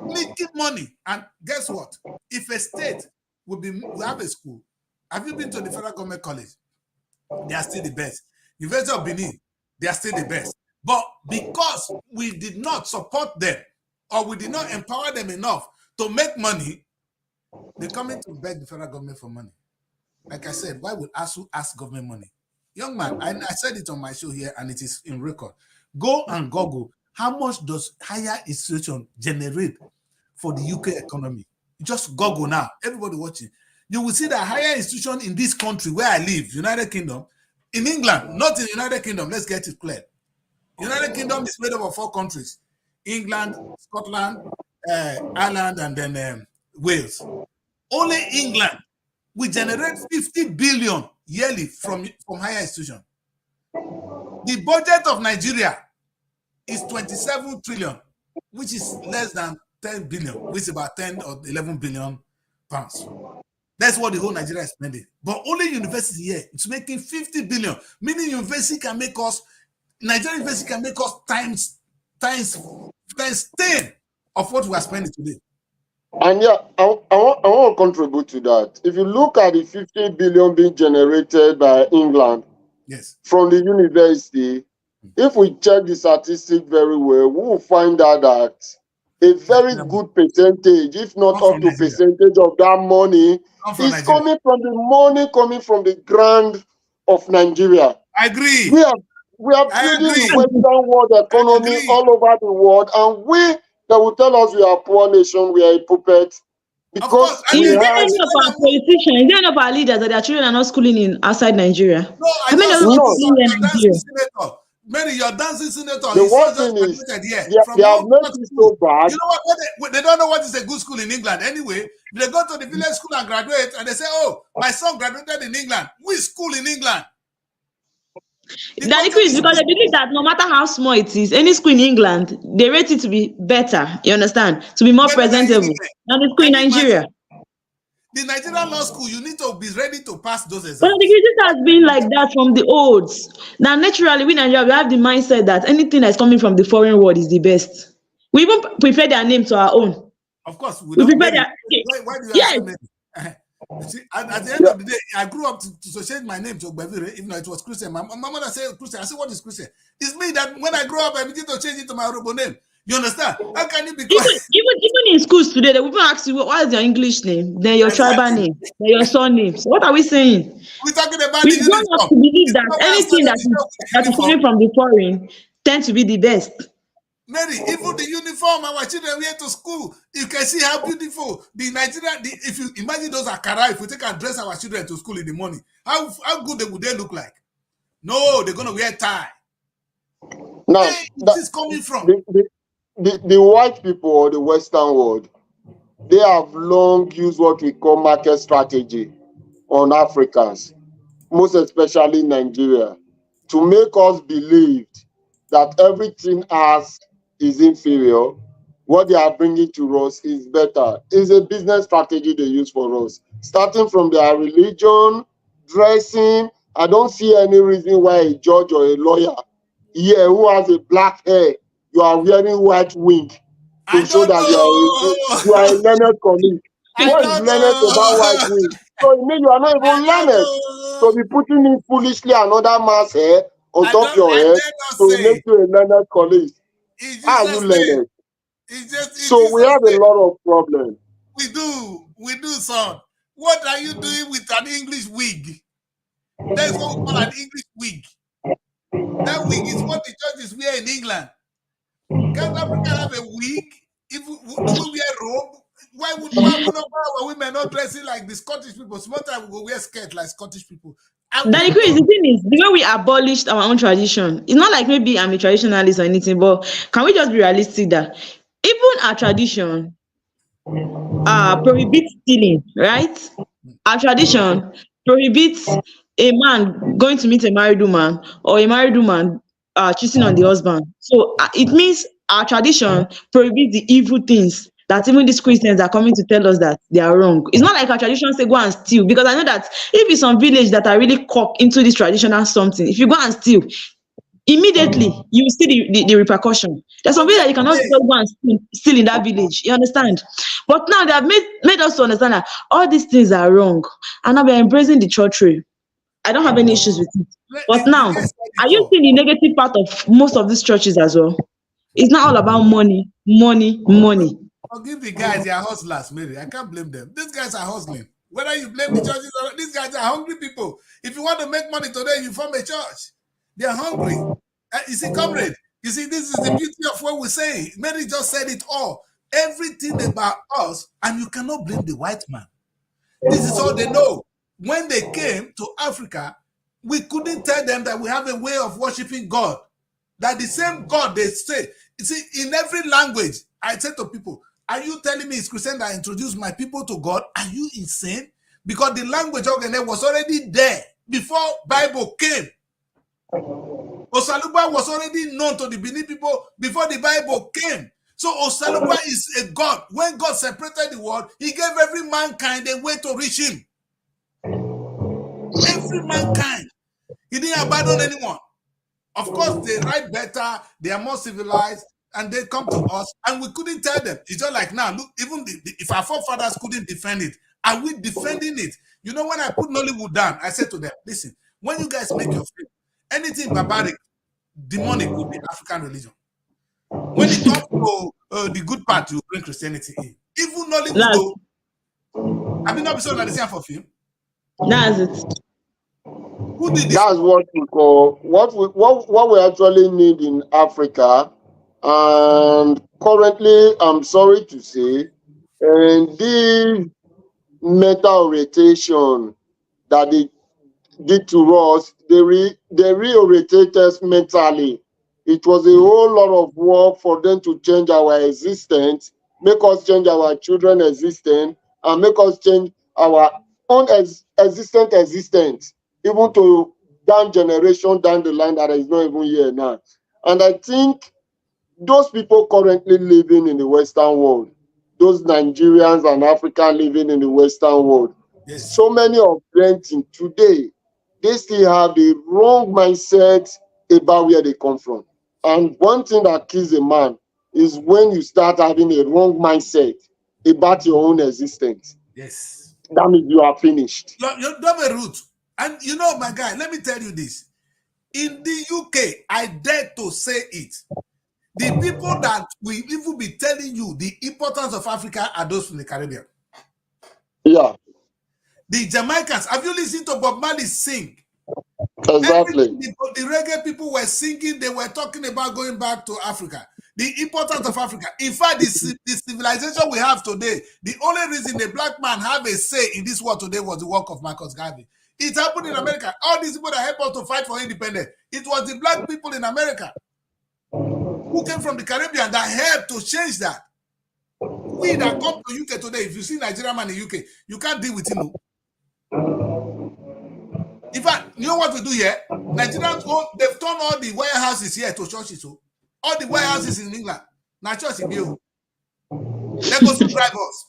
Making money. And guess what? If a state will have a school, have you been to the federal government college? They are still the best. University of Benin, they are still the best. But because we did not support them or we did not empower them enough to make money, they're coming to beg the federal government for money. Like I said, why would ASU ask government money? Young man, I said it on my show here and it is in record. Go and Google how much does higher institution generate for the UK economy. Just Google now. Everybody watching. You will see that higher institution in this country where I live, United Kingdom, in England, not in the United Kingdom. Let's get it clear. United Kingdom is made up of 4 countries: England, Scotland, Ireland, and then Wales. Only England will generate 50 billion yearly from higher institution. The budget of Nigeria is 27 trillion, which is less than 10 billion, which is about 10 or 11 billion pounds. That's what the whole Nigeria is spending. But only university here, it's making 50 billion, meaning university can make us, Nigerian university can make us times 10 of what we are spending today. And yeah, I want to contribute to that. If you look at the 50 billion being generated by England, yes, from the university, if we check the statistic very well, we will find out that a very good percentage, if not up to percentage of that money, is coming from the money coming from the grant of Nigeria. I agree. We are building the Western world economy all over the world, and they will tell us we are a poor nation, we are a puppet. Because is there any of our politicians, is there any of our leaders that their children are not schooling in outside Nigeria? No, I mean, Mary, your dancing senator. The one thing is, they have made it so bad. You know what? They don't know what is a good school in England. Anyway, they go to the village school and graduate, and they say, "Oh, my son graduated in England. Which school in England?" That is because they believe that no matter how small it is, any school in England, they rate it to be better. You understand? To be more presentable than the school in Nigeria. The Nigerian law school, you need to be ready to pass those But exams. this has been like that from the olds. Now, naturally, we Nigeria, we have the mindset that anything that's coming from the foreign world is the best. We even prefer their name to our own. Of course, we We don't. prefer Mary, their why do you yes. answer Mary? See, at the end of the day, I grew up to change my name to Ogbevire, even though it was Christian. My mother said Christian. I said, what is Christian? It's me that when I grow up, I begin to change it to my Yoruba name. You understand? How can you be Even in schools today, they will even ask you what is your English name, then your tribal name, then your surname. So what are we saying? We're talking about the We've grown up uniform. to believe It's that not why I anything started the show with the that is uniform. coming from the foreign tends to be the best. Mary, even the uniform our children wear to school, you can see how beautiful the Nigerian. If you imagine those Akara, if we take and dress our children to school in the morning, how good would they look like? No, they're gonna wear tie. Now, Where is this coming from? The white people or the Western world, they have long used what we call market strategy on Africans, most especially Nigeria, to make us believe that everything else is inferior. What they are bringing to us is better. It's a business strategy they use for us. Starting from their religion, dressing, I don't see any reason why a judge or a lawyer here who has a black hair, you are wearing white wig to show that you are a learned colleague. What is learned about white wig? So it means you are not even learned. So be putting in foolishly another man's hair on top of your head to make you a learned colleague. How are you learned? So we have a lot of problems. We do, son. What are you doing with an English wig? That's what we call an English wig. That wig is what the judges wear in England. Can't Africa have a wig? If we wear robe, why are women not dressing like the Scottish people? Sometimes we go wear skirt like Scottish people. Danny Chris, the thing is, the way we abolished our own tradition, it's not like maybe I'm a traditionalist or anything, but can we just be realistic that even our tradition prohibits stealing, right? Our tradition prohibits a man going to meet a married woman or a married woman cheating on the husband. So it means our tradition prohibits the evil things that even these Christians are coming to tell us that they are wrong. It's not like our tradition say go and steal, because I know that if it's some village that are really cock into this traditional something, if you go and steal, immediately you will see the repercussion. There's something that you cannot just go and steal in that village. You understand? But now they have made us to understand that all these things are wrong, and now we are embracing the church way. I don't have any issues with it. But now, are you seeing the negative part of most of these churches as well? It's not all about money, money, money. Forgive the guys, they are hustlers, Mary. I can't blame them. These guys are hustling. Whether you blame the churches or these guys are hungry people. If you want to make money today, you form a church. They are hungry. You see, comrade, you see, this is the beauty of what we say. Mary just said it all. Everything about us, and you cannot blame the white man. This is all they know. When they came to Africa, we couldn't tell them that we have a way of worshiping God. That the same God they say. You see, in every language, I say to people, are you telling me it's Christian that introduced my people to God? Are you insane? Because the language organ was already there before Bible came. Osaluba was already known to the Benin people before the Bible came. So Osaluba is a God. When God separated the world, he gave every mankind a way to reach him. Every mankind. He didn't abandon anyone. Of course, they write better, they are more civilized, and they come to us, and we couldn't tell them. It's just like now, look, even if our forefathers couldn't defend it, are we defending it? You know, when I put Nollywood down, I said to them, listen, when you guys make your film, anything barbaric, demonic will be African religion. When it comes to the good part, you bring Christianity in. Even Nollywood, though, have you not been so the same for film? That's it. Who did this? That's what we call what we actually need in Africa. And currently, I'm sorry to say, and this mental orientation that they did to us, they reoriented us mentally. It was a whole lot of work for them to change our existence, make us change our children's existence, and make us change our own existence, even to down generation down the line that is not even here now. And I think those people currently living in the Western world, those Nigerians and Africans living in the Western world. Yes. So many of them today, they still have the wrong mindset about where they come from. And one thing that kills a man is when you start having a wrong mindset about your own existence. Yes. That means you are finished. You have a root. And you know, my guy, let me tell you this. In the UK, I dare to say it. The people that will even be telling you the importance of Africa are those from the Caribbean. Yeah. The Jamaicans, have you listened to Bob Marley sing? Exactly. The reggae people were singing, they were talking about going back to Africa. The importance of Africa. In fact, the civilization we have today, the only reason a black man have a say in this world today was the work of Marcus Garvey. It happened in America. All these people that helped us to fight for independence, it was the black people in America who came from the Caribbean that helped to change that. We that come to UK today, if you see Nigerian man in UK, you can't deal with him. In fact, you know what we do here? Nigerians, they've turned all the warehouses here to churches. So all the warehouses in England, now church in Bill. They go subscribe us.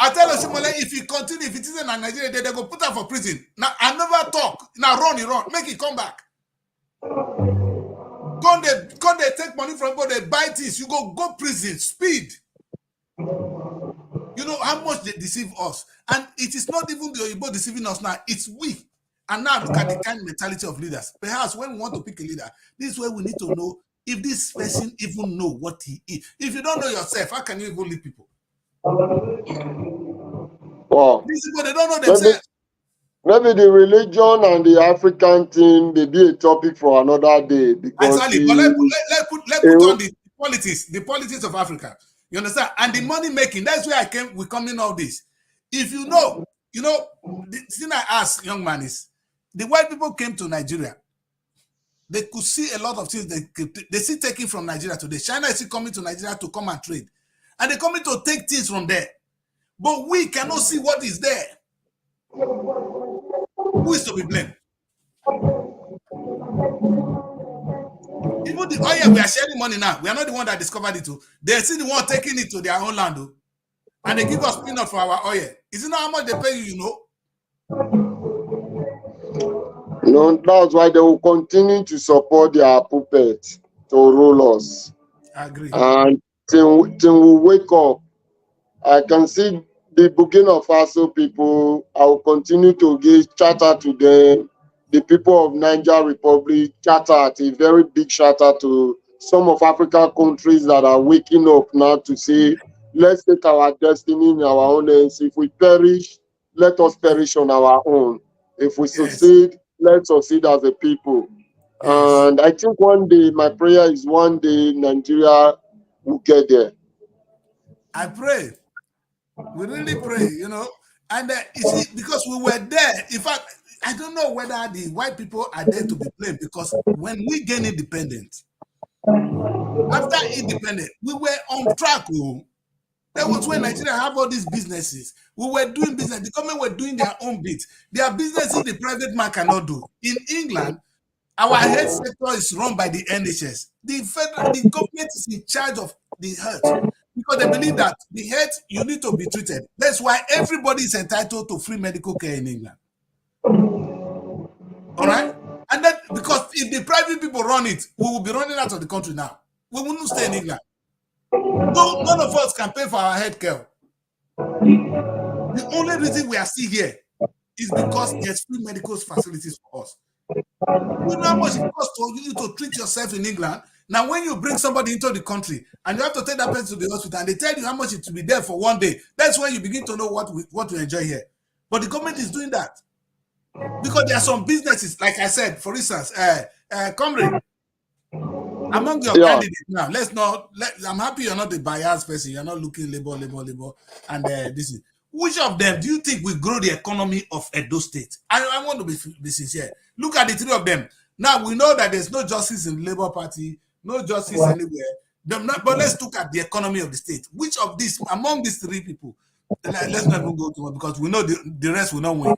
I tell Oshimole, if he continue, if it isn't in Nigeria, they go put her for prison. Now I never talk. Now run, make it come back. Come they take money from people, they buy things. You go prison, speed. You know how much they deceive us. And it is not even the Oyibo deceiving us now, it's we. And now look at the kind of mentality of leaders. Perhaps when we want to pick a leader, this is where we need to know if this person even know what he is. If you don't know yourself, how can you even lead people? Wow. These people, they don't know themselves. Maybe the religion and the African thing may be a topic for another day. Because exactly, but let's put on the politics of Africa. You understand? And the money making, that's where we come in all this. If you know, the thing I ask young man is, the white people came to Nigeria. They could see a lot of things they see taking from Nigeria today. China is still coming to Nigeria to come and trade. And they're coming to take things from there. But we cannot see what is there. Who is to be blamed? Even the oil we are sharing money now, we are not the one that discovered it too. They're still the one taking it to their own land. Though. And they give us peanut for our oil. Is it not how much they pay you, No, that's why they will continue to support their puppets to rule us. I agree. And till we wake up, I can see the Burkina Faso people. I will continue to give charter to them. The people of Niger Republic, shout out, a very big shout out to some of African countries that are waking up now to say, let's take our destiny in our own hands. If we perish, let us perish on our own. If we succeed, let's succeed as a people. Yes. And I think one day, my prayer is one day Nigeria will get there. I pray. We really pray, And you see, because we were there, in fact, I don't know whether the white people are there to be blamed, because when we gain independence, after independence, we were on track. That was when Nigeria have all these businesses. We were doing business. The government were doing their own bit. Their businesses the private man cannot do. In England, our health sector is run by the NHS. The government is in charge of the health. Because they believe that the health, you need to be treated. That's why everybody is entitled to free medical care in England. All right? And then, because if the private people run it, we will be running out of the country now. We will not stay in England. No, none of us can pay for our health care. The only reason we are still here is because there's free medical facilities for us. You know how much it costs for you to treat yourself in England? Now, when you bring somebody into the country and you have to take that person to the hospital and they tell you how much it will be there for one day, that's when you begin to know what we enjoy here. But the government is doing that. Because there are some businesses, like I said, for instance, Comrade, among your candidates now, I'm happy you're not the biased person, you're not looking labor, and this is, which of them do you think will grow the economy of Edo State? I want to be sincere. Look at the three of them. Now, we know that there's no justice in the Labour Party, no justice anywhere. But let's look at the economy of the state. Which of these, among these three people, let's not even go to one, because we know the rest will not win.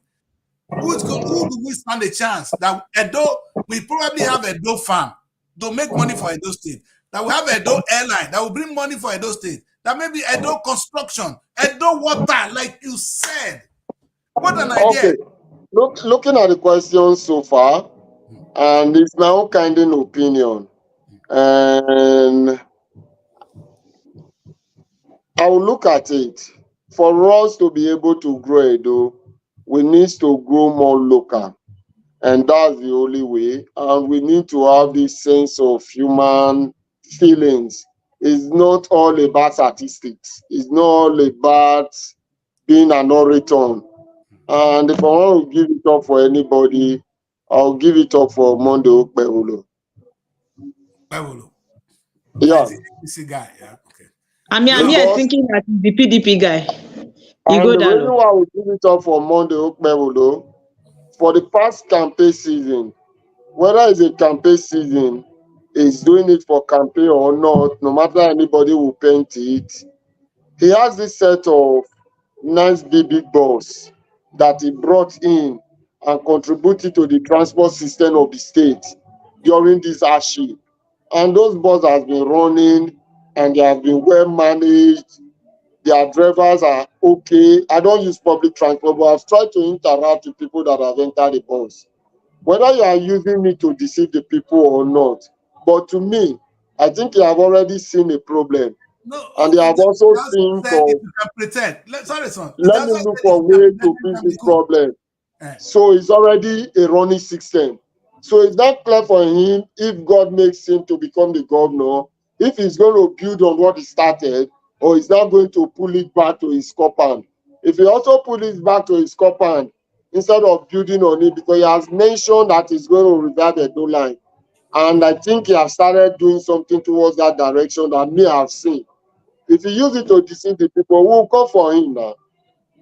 Who do we stand a chance that Edo, we probably have Edo farm to make money for Edo State, that we have Edo airline that will bring money for Edo State, That maybe Edo construction, Edo water, like you said. What an idea. Okay. Looking at the questions so far, and it's my own kind of opinion. And I will look at it. For us to be able to grow Edo, we need to grow more local. And that's the only way. And we need to have this sense of human feelings. It's not all about statistics. It's not all about being an orator. And if I want to give it up for anybody, I'll give it up for Monday Okpebholo. Yeah. He's guy. Yeah. Okay. I'm here thinking that he's the PDP guy. You go And the down. reason why I will give it up for Monday Okpebholo, for the past campaign season, whether it's a campaign season, is doing it for campaign or not, no matter anybody will paint it, he has this set of nice big boss that he brought in and contributed to the transport system of the state during this hardship. And those buses have been running and they have been well managed. Their drivers are okay. I don't use public transport, but I've tried to interact with people that have entered the bus. Whether you are using it to deceive the people or not, but to me, I think you have already seen a problem. No, and they have also seen for. You can pretend. Let me look for ways to fix this problem. So it's already a running system. So it's not clear for him if God makes him to become the governor, if he's going to build on what he started, or he's not going to pull it back to his compound. If he also pull it back to his compound instead of building on it, because he has mentioned that he's going to revert the Edo line. And I think he has started doing something towards that direction that me have seen. If you use it to deceive the people, we'll come for him now.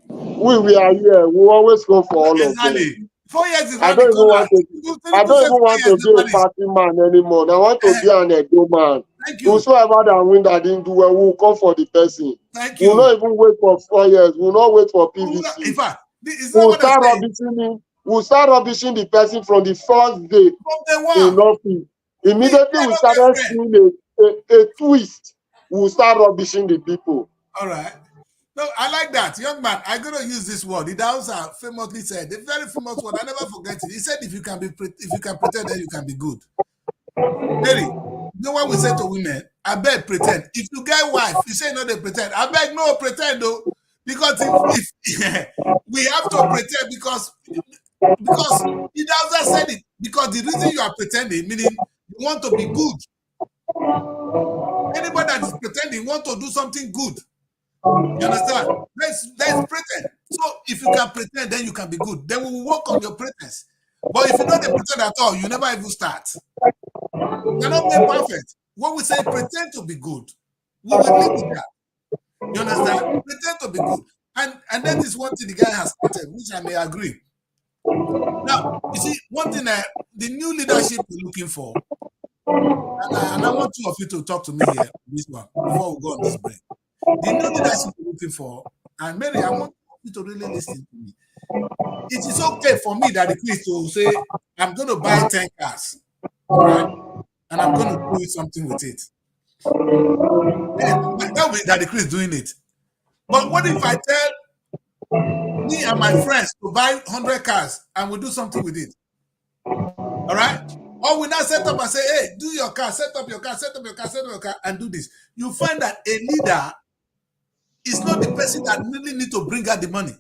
We are here. We always come for all of them. 4 years is I don't even want to be a party man anymore. I want to be an Edo man. Thank you. Whosoever that win that didn't do well, we'll come for the person. Thank you. We'll not even wait for 4 years. We'll not wait for PVC. In fact, we'll start rubbishing the person from the first day in office. Immediately we started seeing a twist. We'll start rubbishing the people. All right. No, I like that. Young man, I'm going to use this word. The Hausa famously said, the very famous word, I never forget it. He said, if you can pretend, then you can be good. Terry, you know what we say to women? I beg pretend. If you get wife, you say no, they pretend. I beg no pretend though. Because if we have to pretend because the Hausa said it. Because the reason you are pretending, meaning you want to be good. Anybody that is pretending want to do something good. You understand? Let's pretend. So if you can pretend, then you can be good. Then we will work on your pretense. But if you don't pretend at all, you never even start. You're not made perfect. When we say pretend to be good, we will live with that. You understand? Pretend to be good. And that is one thing the guy has started, which I may agree. Now, you see, one thing the new leadership we're looking for, and I want two of you to talk to me here, this one, before we go on this break. The new leadership we're looking for, and Mary, I want you to really listen to me. It is okay for me that the priest will say, I'm going to buy 10 cars, right? And I'm going to do something with it. That way that the priest is doing it. But what if I tell me and my friends to buy 100 cars and we do something with it? All right? Or we now set up and say, hey, do your car, set up your car, and do this. You find that a leader is not the person that really need to bring out the money.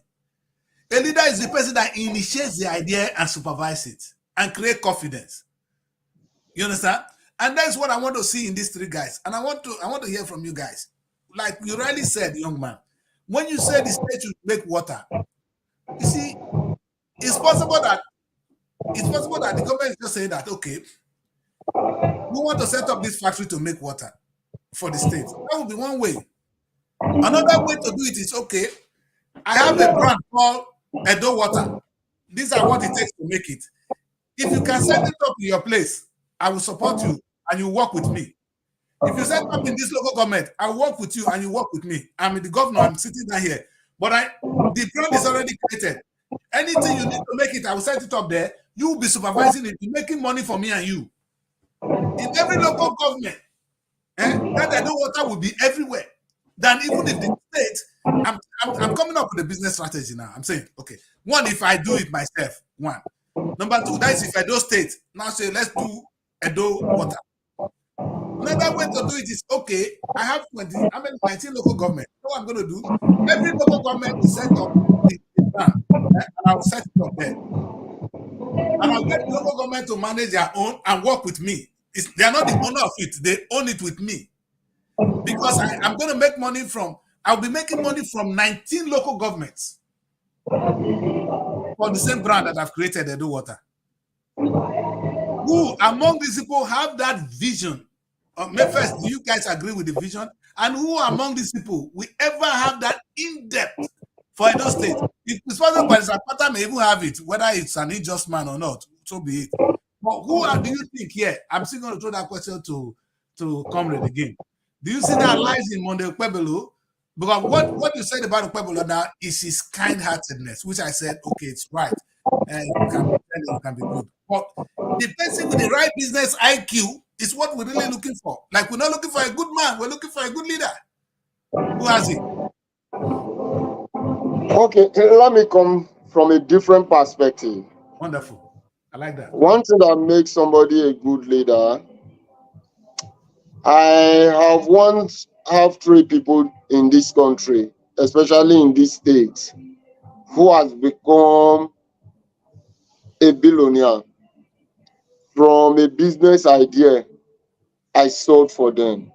A leader is the person that initiates the idea and supervises it and create confidence. You understand? And that's what I want to see in these three guys. And I want to hear from you guys. Like you rightly said, young man, when you say the state should make water, you see, it's possible that the government is just saying that, okay, we want to set up this factory to make water for the state. That would be one way. Another way to do it is, okay, I have a brand called Edo Water. These are what it takes to make it. If you can set it up in your place, I will support you and you work with me. If you set up in this local government, I will work with you and you work with me. I'm the governor, I'm sitting down here. But the brand is already created. Anything you need to make it, I will set it up there. You will be supervising it, making money for me and you. In every local government, that Edo Water will be everywhere. than even if the state. I'm coming up with a business strategy now. I'm saying, okay, one, if I do it myself, one. Number two, that is if Edo State now say let's do Edo water. Another way to do it is, okay, I have 19 local government. What I'm going to do, every local government will set up the plan, and I'll set it up there. And I'll get the local government to manage their own and work with me. They are not the owner of it, they own it with me. Because I'm going to make money I'll be making money from 19 local governments for the same brand that I've created, Edo Water. Who among these people have that vision? First, do you guys agree with the vision? And who among these people will ever have that in-depth for Edo State? It's possible, but Zapata may even have it, whether it's an unjust man or not, so be it. But who do you think here? I'm still going to throw that question to Comrade again. Do you see that lies in Monday Okpebholo? Because what you said about Okpebholo now is his kind-heartedness, which I said, okay, it's right. It can be good. But the person with the right business IQ is what we're really looking for. Like, we're not looking for a good man, we're looking for a good leader. Who has it? Okay, let me come from a different perspective. Wonderful. I like that. One thing that makes somebody a good leader, I have three people in this country, especially in this state, who has become a billionaire from a business idea I sold for them.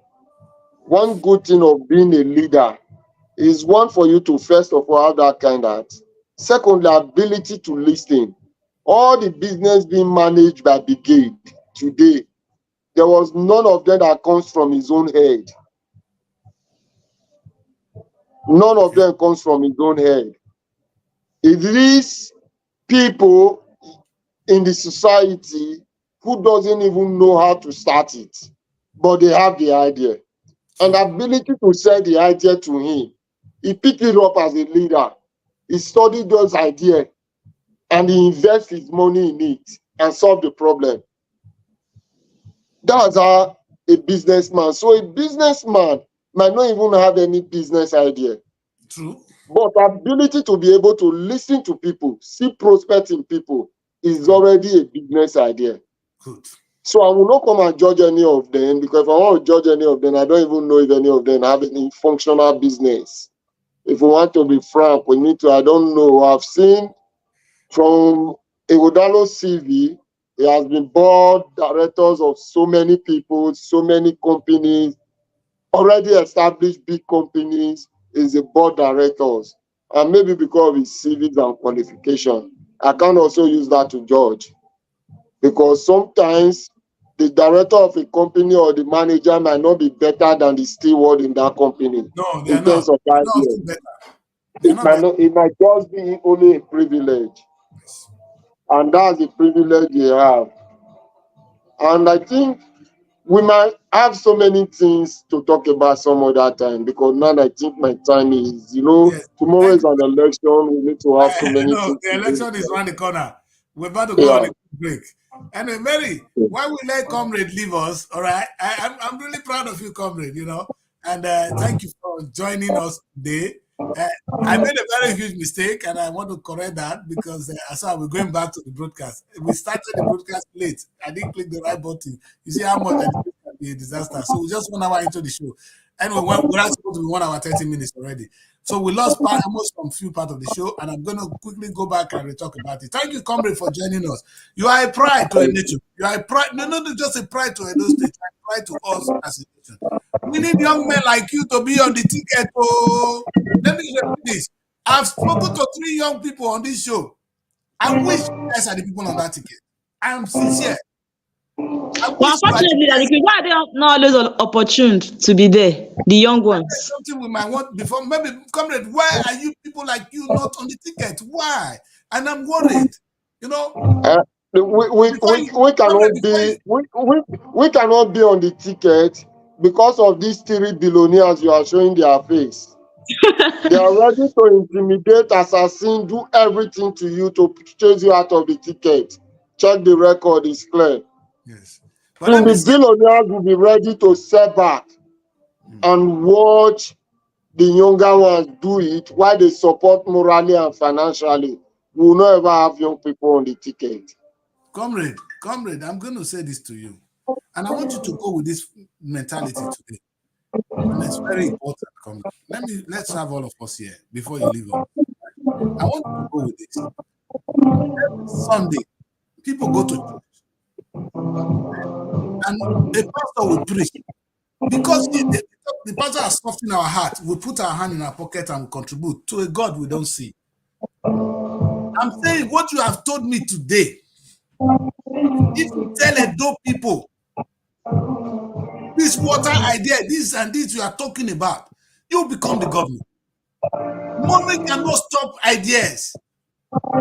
One good thing of being a leader is, one, for you to first of all have that kind of, secondly, ability to listen. All the business being managed by Brigade today, there was none of them that comes from his own head. None of them comes from his own head. It is people in the society who doesn't even know how to start it, but they have the idea. And the ability to sell the idea to him, he picked it up as a leader. He studied those ideas and he invests his money in it and solve the problem. That's how a businessman. So a businessman might not even have any business idea. True. But ability to be able to listen to people, see prospects in people, is already a business idea. Good. So I will not come and judge any of them, because if I want to judge any of them, I don't even know if any of them have any functional business. If we want to be frank, we need to, I don't know. I've seen from Ighodalo's CV, he has been board directors of so many people, so many companies, already established big companies, is a board directors. And maybe because of his CVs and qualification, I can also use that to judge. Because sometimes the director of a company or the manager might not be better than the steward in that company. No, they're in terms not. of that, it might just be only a privilege. Yes. And that's the privilege they have. And I think we might have so many things to talk about some other time, because now I think my time is, Yes. Tomorrow is an election. We need to have so many things. The election is around the corner. We're about to go on a break. Anyway, Mary, why we let Comrade leave us, all right? I'm really proud of you, Comrade, and thank you for joining us today. I made a very huge mistake, and I want to correct that, because I saw we're going back to the broadcast. We started the broadcast late. I didn't click the right button. You see how much that can be a disaster. So we're just 1 hour into the show. Anyway, we're not supposed to be 1 hour 30 minutes already. So we lost almost some few part of the show, and I'm going to quickly go back and talk about it. Thank you, Comrade, for joining us. You are a pride to a nation. You are a pride, not just a pride to Edo State, you are a pride to us as a nation. We need young men like you to be on the ticket. Oh, let me repeat this. I've spoken to 3 young people on this show. I wish you guys are the people on that ticket. I am sincere. Unfortunately, why are they not always opportune to be there? The young ones. That's something we might want before. Maybe, Comrade, why are you people like you not on the ticket? Why? And I'm worried. We cannot be on the ticket because of these 3 billionaires you are showing their face. They are ready to intimidate, assassin, do everything to you to chase you out of the ticket. Check the record, it's clear. Yes. And the billionaires will be ready to step back and watch the younger ones do it, while they support morally and financially, we will not ever have young people on the ticket. Comrade, I'm going to say this to you. And I want you to go with this mentality today. And it's very important, comrade. Let's have all of us here before you leave on. I want you to go with this. Every Sunday, people go to church. And the pastor will preach. Because the pastor has softened our heart, we put our hand in our pocket and we contribute to a God we don't see. I'm saying what you have told me today. If you tell Edo people this water idea, this and this you are talking about, you become the government. Money cannot stop ideas.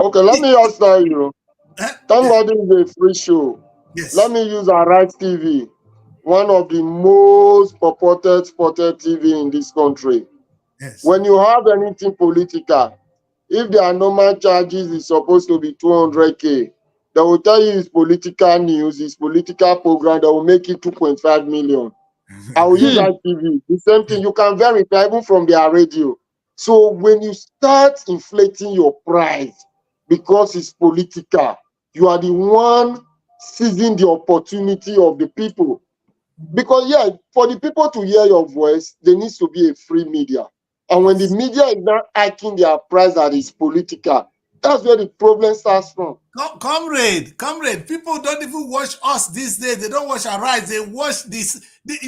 Okay, let me just tell you. Thank God is a free show. Yes. Let me use Arise TV, one of the most purported spotted TV in this country. Yes. When you have anything political, if there are normal charges, it's supposed to be 200K. They will tell you it's political news, it's political program that will make it 2.5 million. I will use that TV. The same thing, you can verify even from their radio. So when you start inflating your price because it's political, you are the one seizing the opportunity of the people. Because yeah, for the people to hear your voice, there needs to be a free media. And when the media is not hiking their price that is political, that's where the problem starts from. Comrade, people don't even watch us these days. They don't watch Arise. They watch this.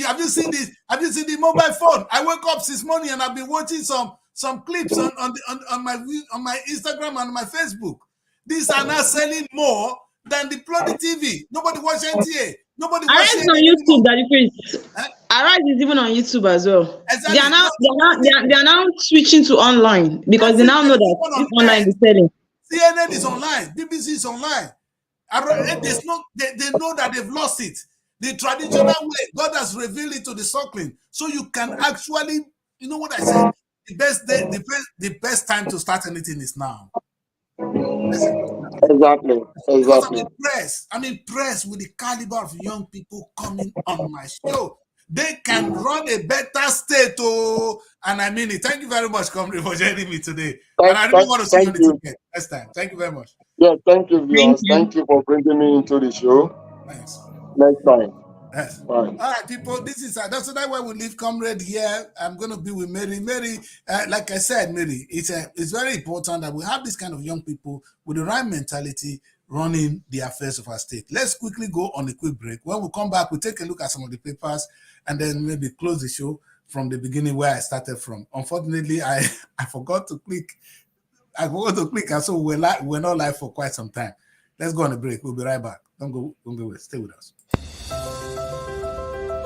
Have you seen this? Have you seen the mobile phone? I woke up this morning and I've been watching some clips on my Instagram and my Facebook. These are now selling more than the bloody TV. Nobody watch NTA. Nobody watch Arise on YouTube, Daddy Chris. Arise is even on YouTube as well. Exactly. They are now switching to online because they now know that this online is selling. CNN is online, BBC is online. They know that they've lost it. The traditional way, God has revealed it to the suckling. So you can actually, you know what I said? The best time to start anything is now. Exactly. I'm impressed with the caliber of young people coming on my show. They can run a better state, and I mean it. Thank you very much, Comrade, for joining me today. And I really want to see you on the ticket next time. Thank you very much. Yeah, thank you, viewers. Thank you for bringing me into the show. Thanks. Next time. Yes. Bye. All right, people. This is that's that way we leave Comrade here. I'm going to be with Mary. Mary, like I said, Mary, it's very important that we have this kind of young people with the right mentality running the affairs of our state. Let's quickly go on a quick break. When we come back, we'll take a look at some of the papers and then maybe close the show from the beginning where I started from. Unfortunately, I forgot to click. And so we're not live for quite some time. Let's go on a break. We'll be right back. Don't go away. Stay with us.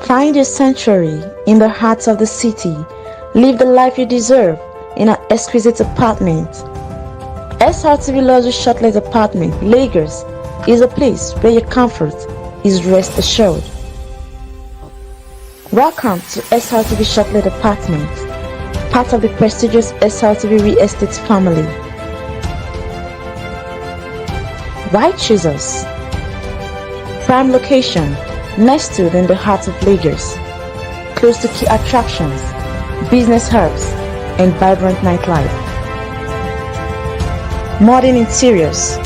Find your sanctuary in the heart of the city. Live the life you deserve in an exquisite apartment. SRTV Luxury Shortlet Apartment, Lagos, is a place where your comfort is rest assured. Welcome to SRTV Shortlet Apartment, part of the prestigious SRTV Real Estate family. Why choose us? Prime location, nestled in the heart of Lagos, close to key attractions, business hubs, and vibrant nightlife. Modern interiors,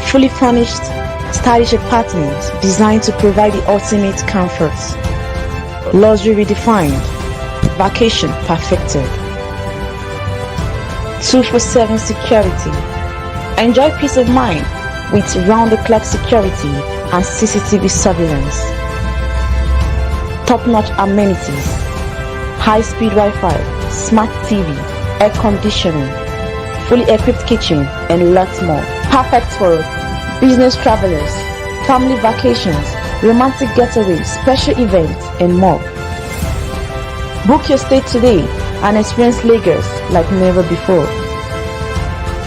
fully furnished, stylish apartments designed to provide the ultimate comfort. Luxury redefined, vacation perfected. 24/7 security. Enjoy peace of mind with round-the-clock security and CCTV surveillance. Top-notch amenities, high-speed Wi-Fi, smart TV, air conditioning, fully equipped kitchen, and lots more. Perfect for business travelers, family vacations, romantic getaways, special events, and more. Book your stay today and experience Lagos like never before.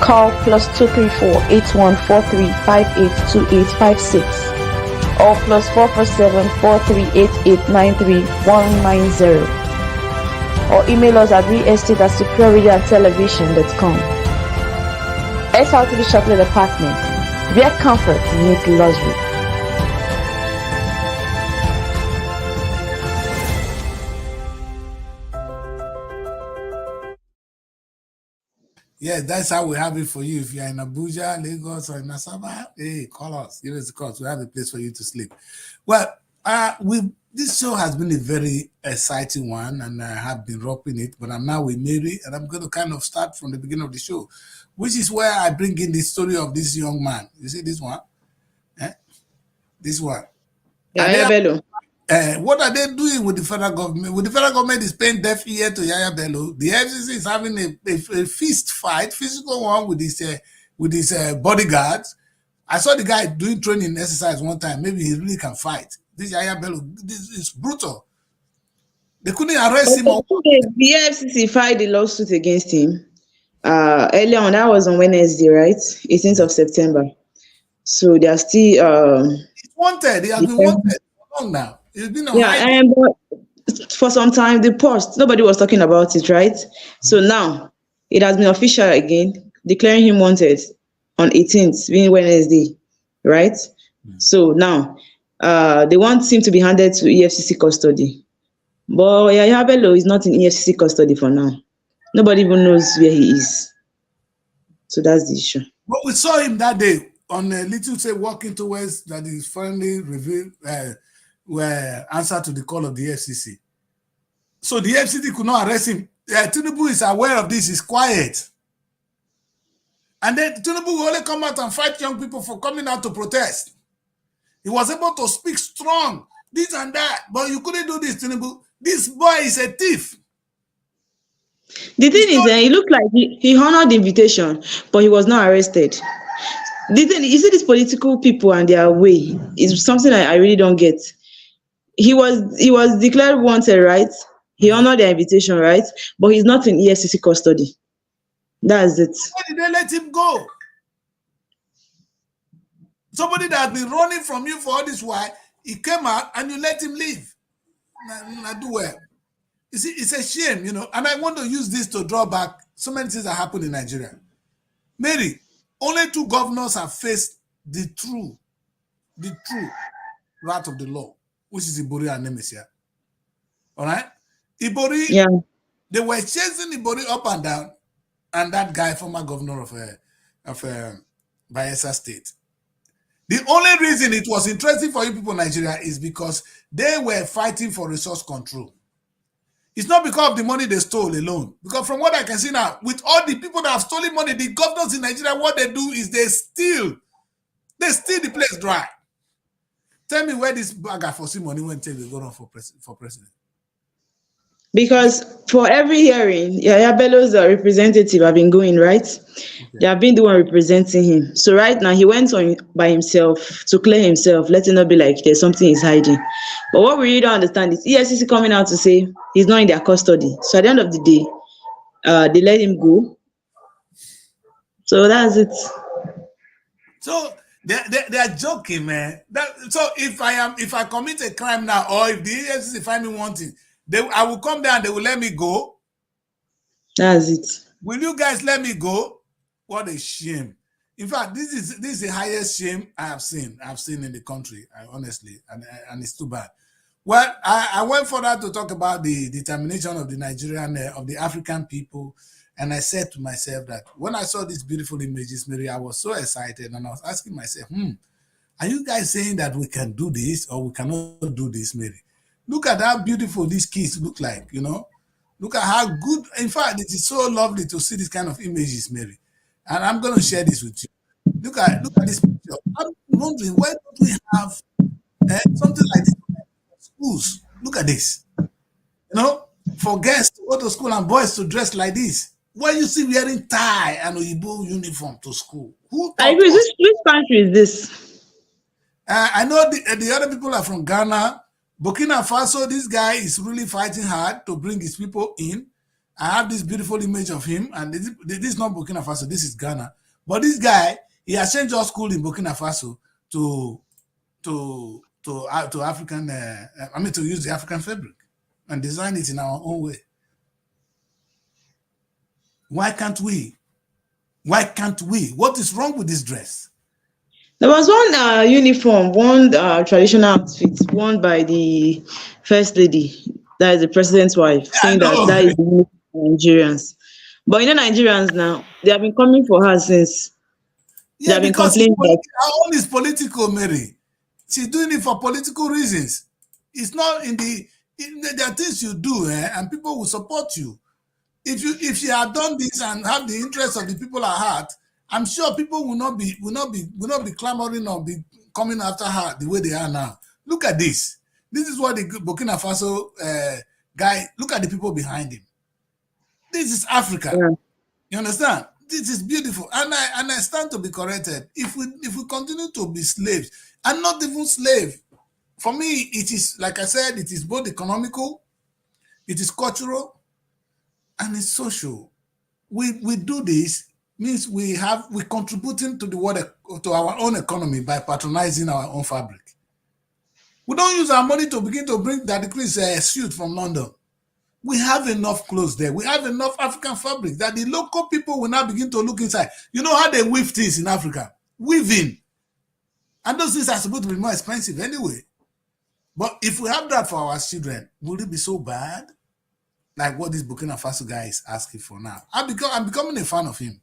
Call +234 8143 582856 or +447 4388 93190 or email us at realestate@superiorradiotelevision.com. SRTV Shortlet Apartment, where comfort meets luxury. Yeah, that's how we have it for you. If you're in Abuja, Lagos, or in Asaba, hey, call us. Give us a call. We have a place for you to sleep. Well, this show has been a very exciting one, and I have been rocking it. But I'm now with Mary, and I'm going to kind of start from the beginning of the show, which is where I bring in the story of this young man. You see this one? This one. Yahaya Bello. What are they doing with the federal government? With the federal government is paying deaf ear to Yahaya Bello. The FCC is having a fist fight, physical one with his bodyguards. I saw the guy doing training exercise one time. Maybe he really can fight. This Yahaya Bello, this is brutal. They couldn't arrest him. The FCC filed a lawsuit against him. Earlier on, that was on Wednesday, right? 18th of September. So they are still he's wanted. He has been wanted for long now. He's been on and for some time the post nobody was talking about it, right? So now it has been official again, declaring him wanted on 18th, being Wednesday, right? So now they want him to be handed to EFCC custody, but Yahaya Bello is not in EFCC custody for now. Nobody even knows where he is. So that's the issue. But we saw him that day on a little say walking towards that is finally revealed were answer to the call of the FCC. So the FCC could not arrest him. Tinubu is aware of this, he's quiet. And then Tinubu will only come out and fight young people for coming out to protest. He was able to speak strong, this and that, but you couldn't do this, Tinubu. This boy is a thief. The thing is, he looked like he honored the invitation, but he was not arrested. The thing, you see, these political people and their way is something I really don't get. He was declared wanted, right? He honored the invitation, right? But he's not in EFCC custody. That's it. Why did they let him go? Somebody that has been running from you for all this while, he came out and you let him leave. Not do well. You see, it's a shame, you know, and I want to use this to draw back so many things that happen in Nigeria. Mary, only 2 governors have faced the true wrath of the law, which is Ibori and Nemesia. All right? Ibori, Yeah. they were chasing Ibori up and down, and that guy, former governor of Bayelsa State. The only reason it was interesting for you people in Nigeria is because they were fighting for resource control. It's not because of the money they stole alone. Because from what I can see now, with all the people that have stolen money, the governors in Nigeria, what they do is they steal the place dry. Tell me where this bagger for see money went until they go on for president. Because for every hearing, Yahaya Bello's representative have been going, right? Okay. They have been the one representing him. So right now, he went on by himself to clear himself, let it not be like there's something he's hiding. But what we really don't understand is EFCC coming out to say he's not in their custody. So at the end of the day, they let him go. So that's it. So they are joking, man. So if I commit a crime now, or if the EFCC find me wanting, I will come down, they will let me go. That's it. Will you guys let me go? What a shame. In fact, this is the highest shame I've seen in the country, honestly, and it's too bad. Well, I went further to talk about the determination of the Nigerian, of the African people, and I said to myself that when I saw these beautiful images, Mary, I was so excited, and I was asking myself, are you guys saying that we can do this or we cannot do this, Mary? Look at how beautiful these kids look like, you know. Look at how good, in fact, it is so lovely to see this kind of images, Mary. And I'm going to share this with you. Look at this picture. I'm wondering, why don't we have something like this in schools? Look at this. You know, for girls to go to school and boys to dress like this. Why you see wearing tie and Oyibo uniform to school? Who I agree. Which country is this? I know the other people are from Ghana. Burkina Faso, this guy is really fighting hard to bring his people in. I have this beautiful image of him, and this is not Burkina Faso, this is Ghana. But this guy, he has changed our school in Burkina Faso to African, to use the African fabric and design it in our own way. Why can't we? Why can't we? What is wrong with this dress? There was one uniform, one traditional outfit worn by the first lady, that is the president's wife, saying that is the uniform for Nigerians. But you know, Nigerians now, they have been coming for her since. They Yeah, have been because complaining that her own is political, Mary. She's doing it for political reasons. It's not there are things you do, and people will support you. If she had done this and have the interest of the people at heart, I'm sure people will not be clamoring or be coming after her the way they are now. Look at this. This is what the Burkina Faso guy. Look at the people behind him. This is Africa. yeah. You understand? This is beautiful, and I stand to be corrected. If we continue to be slaves, and not even slave, for me it is, like I said, it is both economical, it is cultural, and it's social. We do this means we're contributing to the world, to our own economy by patronizing our own fabric. We don't use our money to begin to bring that Chris suit from London. We have enough clothes there. We have enough African fabric that the local people will now begin to look inside. You know how they weave things in Africa? Weaving. And those things are supposed to be more expensive anyway. But if we have that for our children, will it be so bad? Like what this Burkina Faso guy is asking for now. I'm becoming a fan of him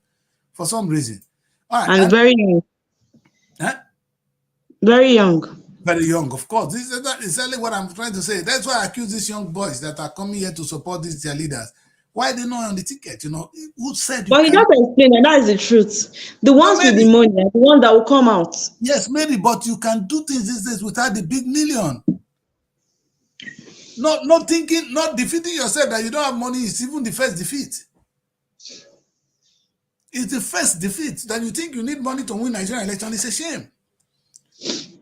for some reason. All right. And very young. Huh? Very young. Very young, of course. This is exactly what I'm trying to say. That's why I accuse these young boys that are coming here to support these their leaders. Why are they not on the ticket? You know, who said? But he just explained that that is the truth. The ones with the money are the ones that will come out. Yes, maybe, but you can do things these days without the big million. Not thinking, not defeating yourself that you don't have money is even the first defeat. It's the first defeat that you think you need money to win Nigerian election. It's a shame.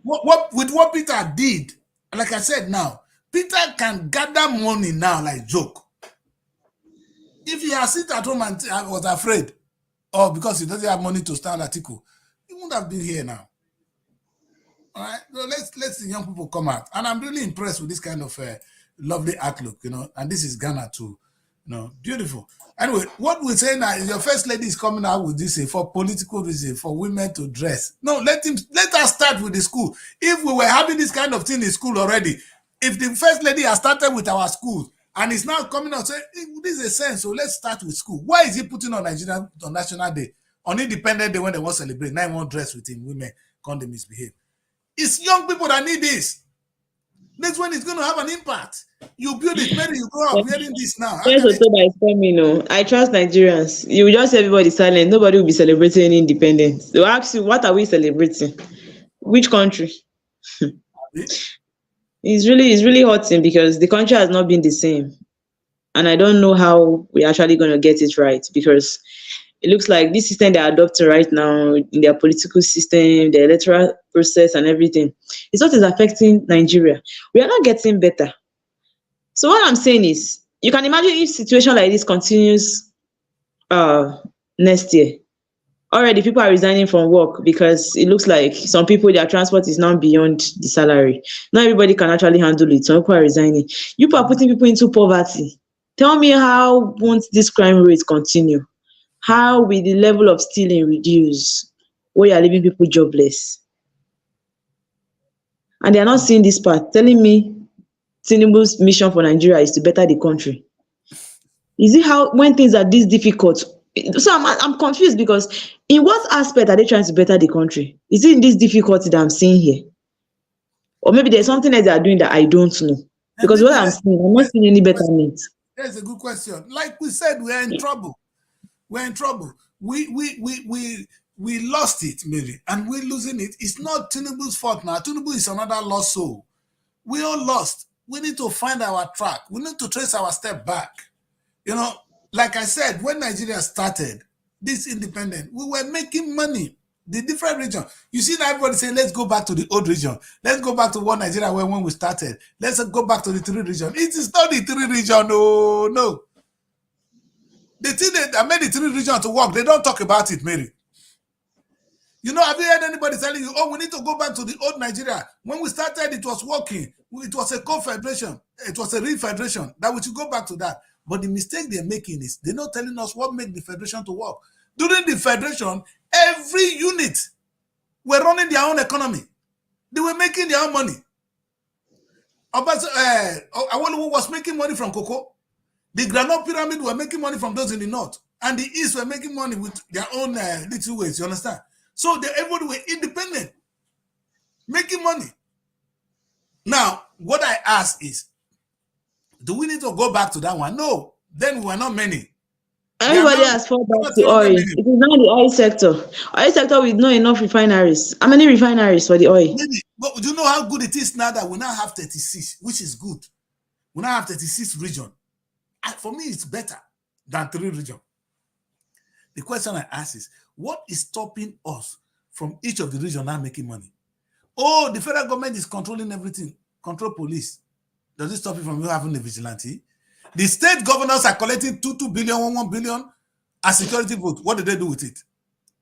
With what Peter did, like I said now, Peter can gather money now like joke. If he had sit at home and was afraid, or because he doesn't have money to stand Atiku, he wouldn't have been here now. All right, so let's the young people come out, and I'm really impressed with this kind of lovely outlook, you know. And this is Ghana too, you know, beautiful. Anyway, what we're saying now is your first lady is coming out with this for political reason, for women to dress. No, let us start with the school. If we were having this kind of thing in school already, if the first lady has started with our schools and is now coming out saying this is a sense, so let's start with school. Why is he putting on Nigeria on National Day, on Independent Day when they want to celebrate? 9-1 dress with him, women can't misbehave. It's young people that need this. Next one is going to have an impact. You build it, maybe you grow up wearing this now. Yes, October is coming. No, I trust Nigerians. You will just see everybody silent. Nobody will be celebrating independence. They'll ask you, what are we celebrating? Which country? It's really hurting because the country has not been the same. And I don't know how we're actually going to get it right, because it looks like this system they're adopting right now in their political system, the electoral process and everything, it's what is affecting Nigeria. We are not getting better. So what I'm saying is, you can imagine if situation like this continues next year. Already people are resigning from work because it looks like some people, their transport is now beyond the salary. Not everybody can actually handle it. Some people are resigning. You are putting people into poverty. Tell me, how won't this crime rate continue? How will the level of stealing reduce where you are leaving people jobless? And they are not seeing this part, telling me Tinubu's mission for Nigeria is to better the country. Is it how, when things are this difficult? So I'm confused, because in what aspect are they trying to better the country? Is it in this difficulty that I'm seeing here? Or maybe there's something else they are doing that I don't know. Because what I'm seeing, I'm not seeing any betterment. That's a good question. Like we said, we are in trouble. We're in trouble. We lost it, maybe, and we're losing it. It's not Tinubu's fault now. Tinubu is another lost soul. We all lost. We need to find our track. We need to trace our step back. You know, like I said, when Nigeria started this independent, we were making money. The different region. You see now everybody saying, let's go back to the old region. Let's go back to what Nigeria were when we started. Let's go back to the 3 region. It is not the 3 region. No. The thing that made the 3 region to work, they don't talk about it, Mary. You know, have you heard anybody telling you, oh, we need to go back to the old Nigeria? When we started, it was working. It was a confederation. It was a real federation. That we should go back to that. But the mistake they're making is they're not telling us what made the federation to work. During the federation, every unit were running their own economy. They were making their own money. Awolowo was making money from cocoa. The Granite Pyramid were making money from those in the north. and the East were making money with their own little ways, you understand? So everybody were independent, making money. Now, what I ask is, do we need to go back to that one? No, then we were not many. Everybody has fallen back to oil. It is now the oil sector. Oil sector with not enough refineries. How many refineries for the oil? Many. But do you know how good it is now that we now have 36, which is good? We now have 36 regions. For me, it's better than 3 regions. The question I ask is, what is stopping us from each of the regions now making money? Oh, the federal government is controlling everything. Control police. Does it stop you from having a vigilante? The state governors are collecting 2 billion, 1 billion as security vote. What do they do with it?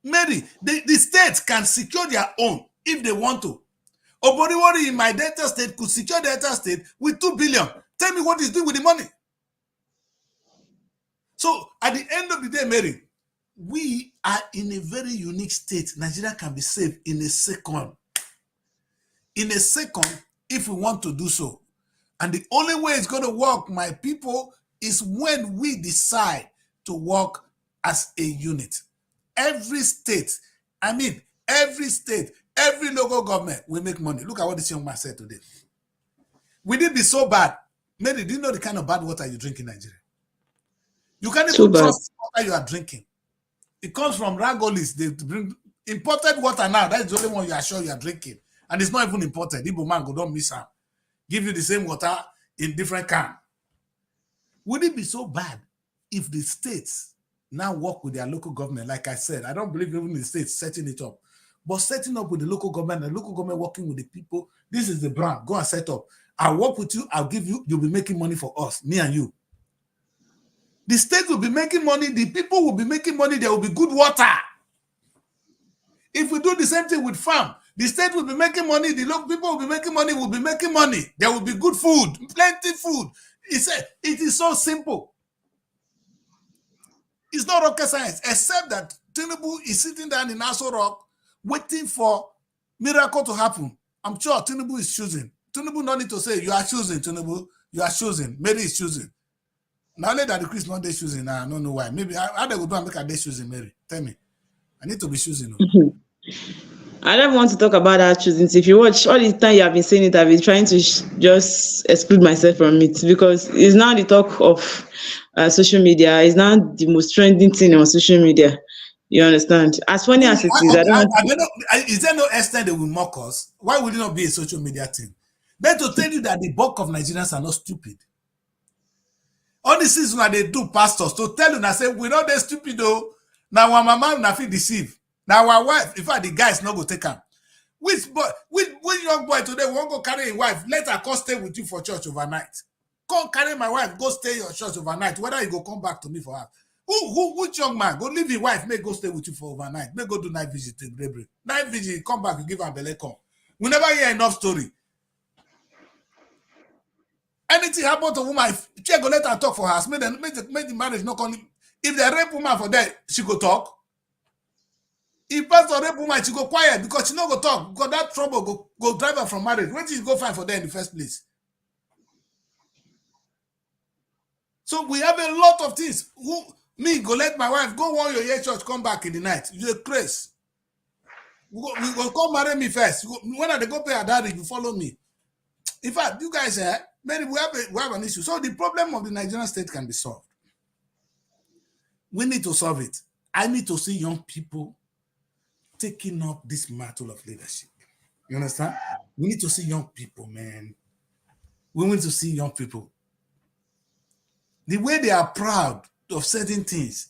Mary, the states can secure their own if they want to. Oboriwori in my Delta state could secure the Delta state with 2 billion. Tell me what he's doing with the money. So at the end of the day, Mary, we are in a very unique state. Nigeria can be saved in a second. In a second, if we want to do so. And the only way it's going to work, my people, is when we decide to work as a unit. Every state, every local government will make money. Look at what this young man said today. Will it be so bad? Mary, do you know the kind of bad water you drink in Nigeria? You can't even trust the water you are drinking. It comes from Ragolis. They bring imported water now. That's the only one you are sure you are drinking. And it's not even imported. Igbo man go don't miss out. Give you the same water in different can. Would it be so bad if the states now work with their local government? Like I said, I don't believe even the states setting it up. But setting up with the local government, and the local government working with the people, this is the brand. Go and set up. I'll work with you. I'll give you. You'll be making money for us, me and you. The state will be making money. The people will be making money. There will be good water. If we do the same thing with farm, the state will be making money. The local people will be making money. Will be making money. There will be good food, plenty food. It is so simple. It's not rocket science, except that Tinubu is sitting down in Aso Rock waiting for miracle to happen. I'm sure Tinubu is choosing. Tinubu don't need to say, you are choosing, Tinubu. You are choosing. Mary is choosing. Now let that the Chris not they choosing. I don't know why. Maybe how they would do and make a day choosing, Mary. Tell me. I need to be choosing. I don't want to talk about that choosing. If you watch all the time you have been saying it, I've been trying to just exclude myself from it because it's now the talk of social media. It's now the most trending thing on social media. You understand? As funny as it is, I don't know. Is there no extent they will mock us? Why would it not be a social media thing? Then to tell you that the bulk of Nigerians are not stupid. All the things that they do, pastors, to tell you and say, we're not that stupid though. Now our mama na feel deceive. Now our wife, in fact, the guy is not going to take her. Which young boy today won't go carry a wife? Let her come stay with you for church overnight. Come carry my wife, go stay your church overnight. Whether you go come back to me for her. Which young man go leave your wife, may go stay with you for overnight, may go do night visit to Brebre. Night visit, come back, you give her belly come. We never hear enough story. Anything happen to woman, if she go let her talk for her, make the marriage not come. If they rape woman for that, she go talk. If pastor rape woman, she go quiet because she not go talk because that trouble go drive her from marriage. When did she go find for that in the first place? So we have a lot of things. Me go let my wife go warn your year church come back in the night. You're crazy. We go come marry me first. When they go pay her daddy, you follow me. In fact, you guys maybe we have an issue. So the problem of the Nigerian state can be solved. We need to solve it. I need to see young people taking up this mantle of leadership. You understand? We need to see young people, man. We need to see young people. The way they are proud of certain things.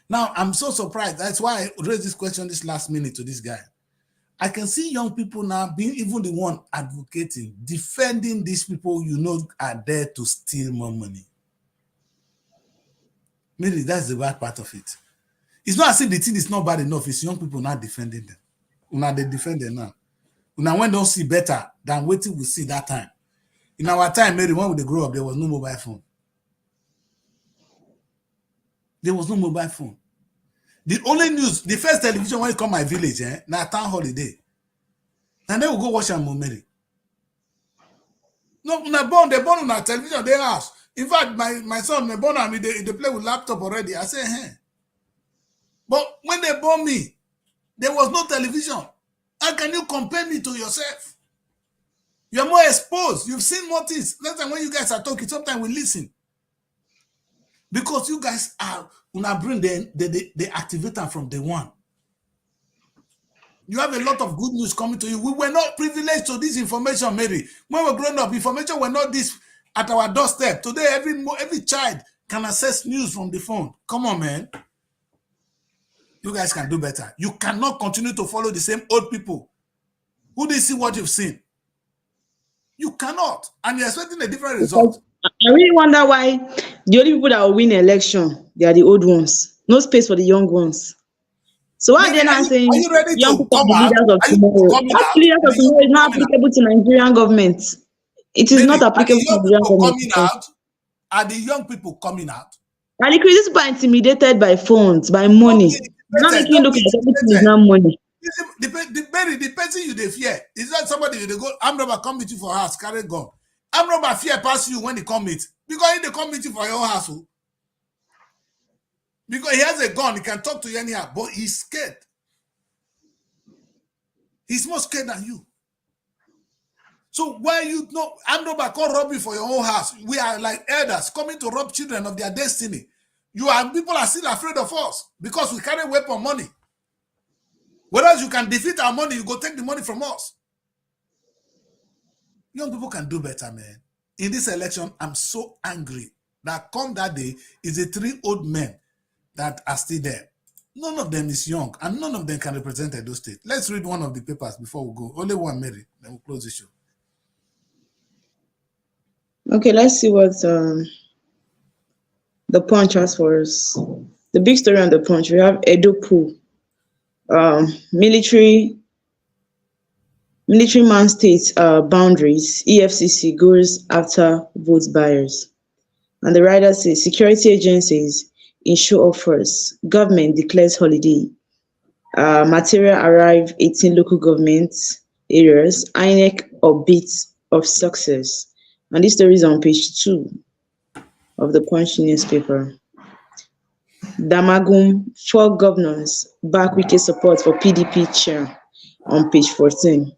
Now, I'm so surprised. That's why I raised this question this last minute to this guy. I can see young people now being even the one advocating, defending these people you know are there to steal more money. Maybe that's the bad part of it. It's not as if the thing is not bad enough. It's young people not defending them. Now they defend them now. Now when don't see better than waiting we see that time. In our time, maybe when we grow up, there was no mobile phone. There was no mobile phone. The only news, the first television when you come my village, now town holiday. And then we go watch Mary. No, they born on our television, their house. In fact, my son, they born on me, they play with laptop already. I say, But when they born me, there was no television. How can you compare me to yourself? You're more exposed. You've seen more things. Last time when you guys are talking, sometimes we listen. Because you guys are, when I bring the activator from day one. You have a lot of good news coming to you. We were not privileged to this information, Mary. When we were growing up, information were not this at our doorstep. Today, every child can access news from the phone. Come on, man. You guys can do better. You cannot continue to follow the same old people who didn't see what you've seen. You cannot. And you're expecting a different result. I really wonder why the only people that will win election, they are the old ones. No space for the young ones. So why are they not saying are you ready young to people are come the out? leaders of Are you tomorrow? coming That out? leaders Are of the tomorrow young is not people coming out? applicable to Nigerian government. It is not Maybe, applicable to Nigerian government. Are the young people coming out? And the critics people are intimidated by phones, by money. Don't be Not intimidated. making Don't look be like everything is intimidated. not money. The person you dey fear is not somebody you dey go. I'm robber come meet you for house, carry gun. I'm robber fear pass you when he come meet because he dey come meet you for your house. Because he has a gun, he can talk to you anyhow, but he's scared. He's more scared than you. So why you know I'm robber come rob you for your own house? We are like elders coming to rob children of their destiny. People are still afraid of us because we carry weapon money. Whereas you can defeat our money, you go take the money from us. Young people can do better, man. In this election, I'm so angry that come that day is the 3 old men that are still there. None of them is young, and none of them can represent Edo State. Let's read one of the papers before we go. Only one, Mary. Then we'll close the show. Okay, let's see what the Punch has for us. The big story on the Punch, we have Edo Pool. Military man states boundaries. EFCC goes after vote buyers. And the writer says security agencies in show of force. Government declares holiday. Material arrive 18 local government areas. INEC upbeat of success. And this story is on page 2 of the Punch newspaper. Damagum, 4 governors back Wike support for PDP chair on page 14.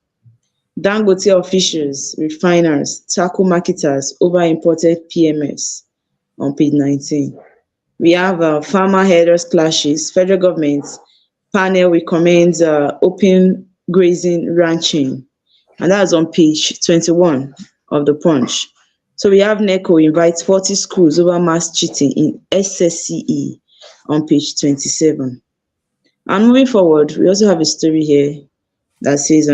Dangote officials, refiners, tackle marketers over imported PMS on page 19. We have farmer herders clashes. Federal government panel recommends open grazing ranching. And that's on page 21 of the Punch. So we have NECO invites 40 schools over mass cheating in SSCE on page 27. And moving forward, we also have a story here that says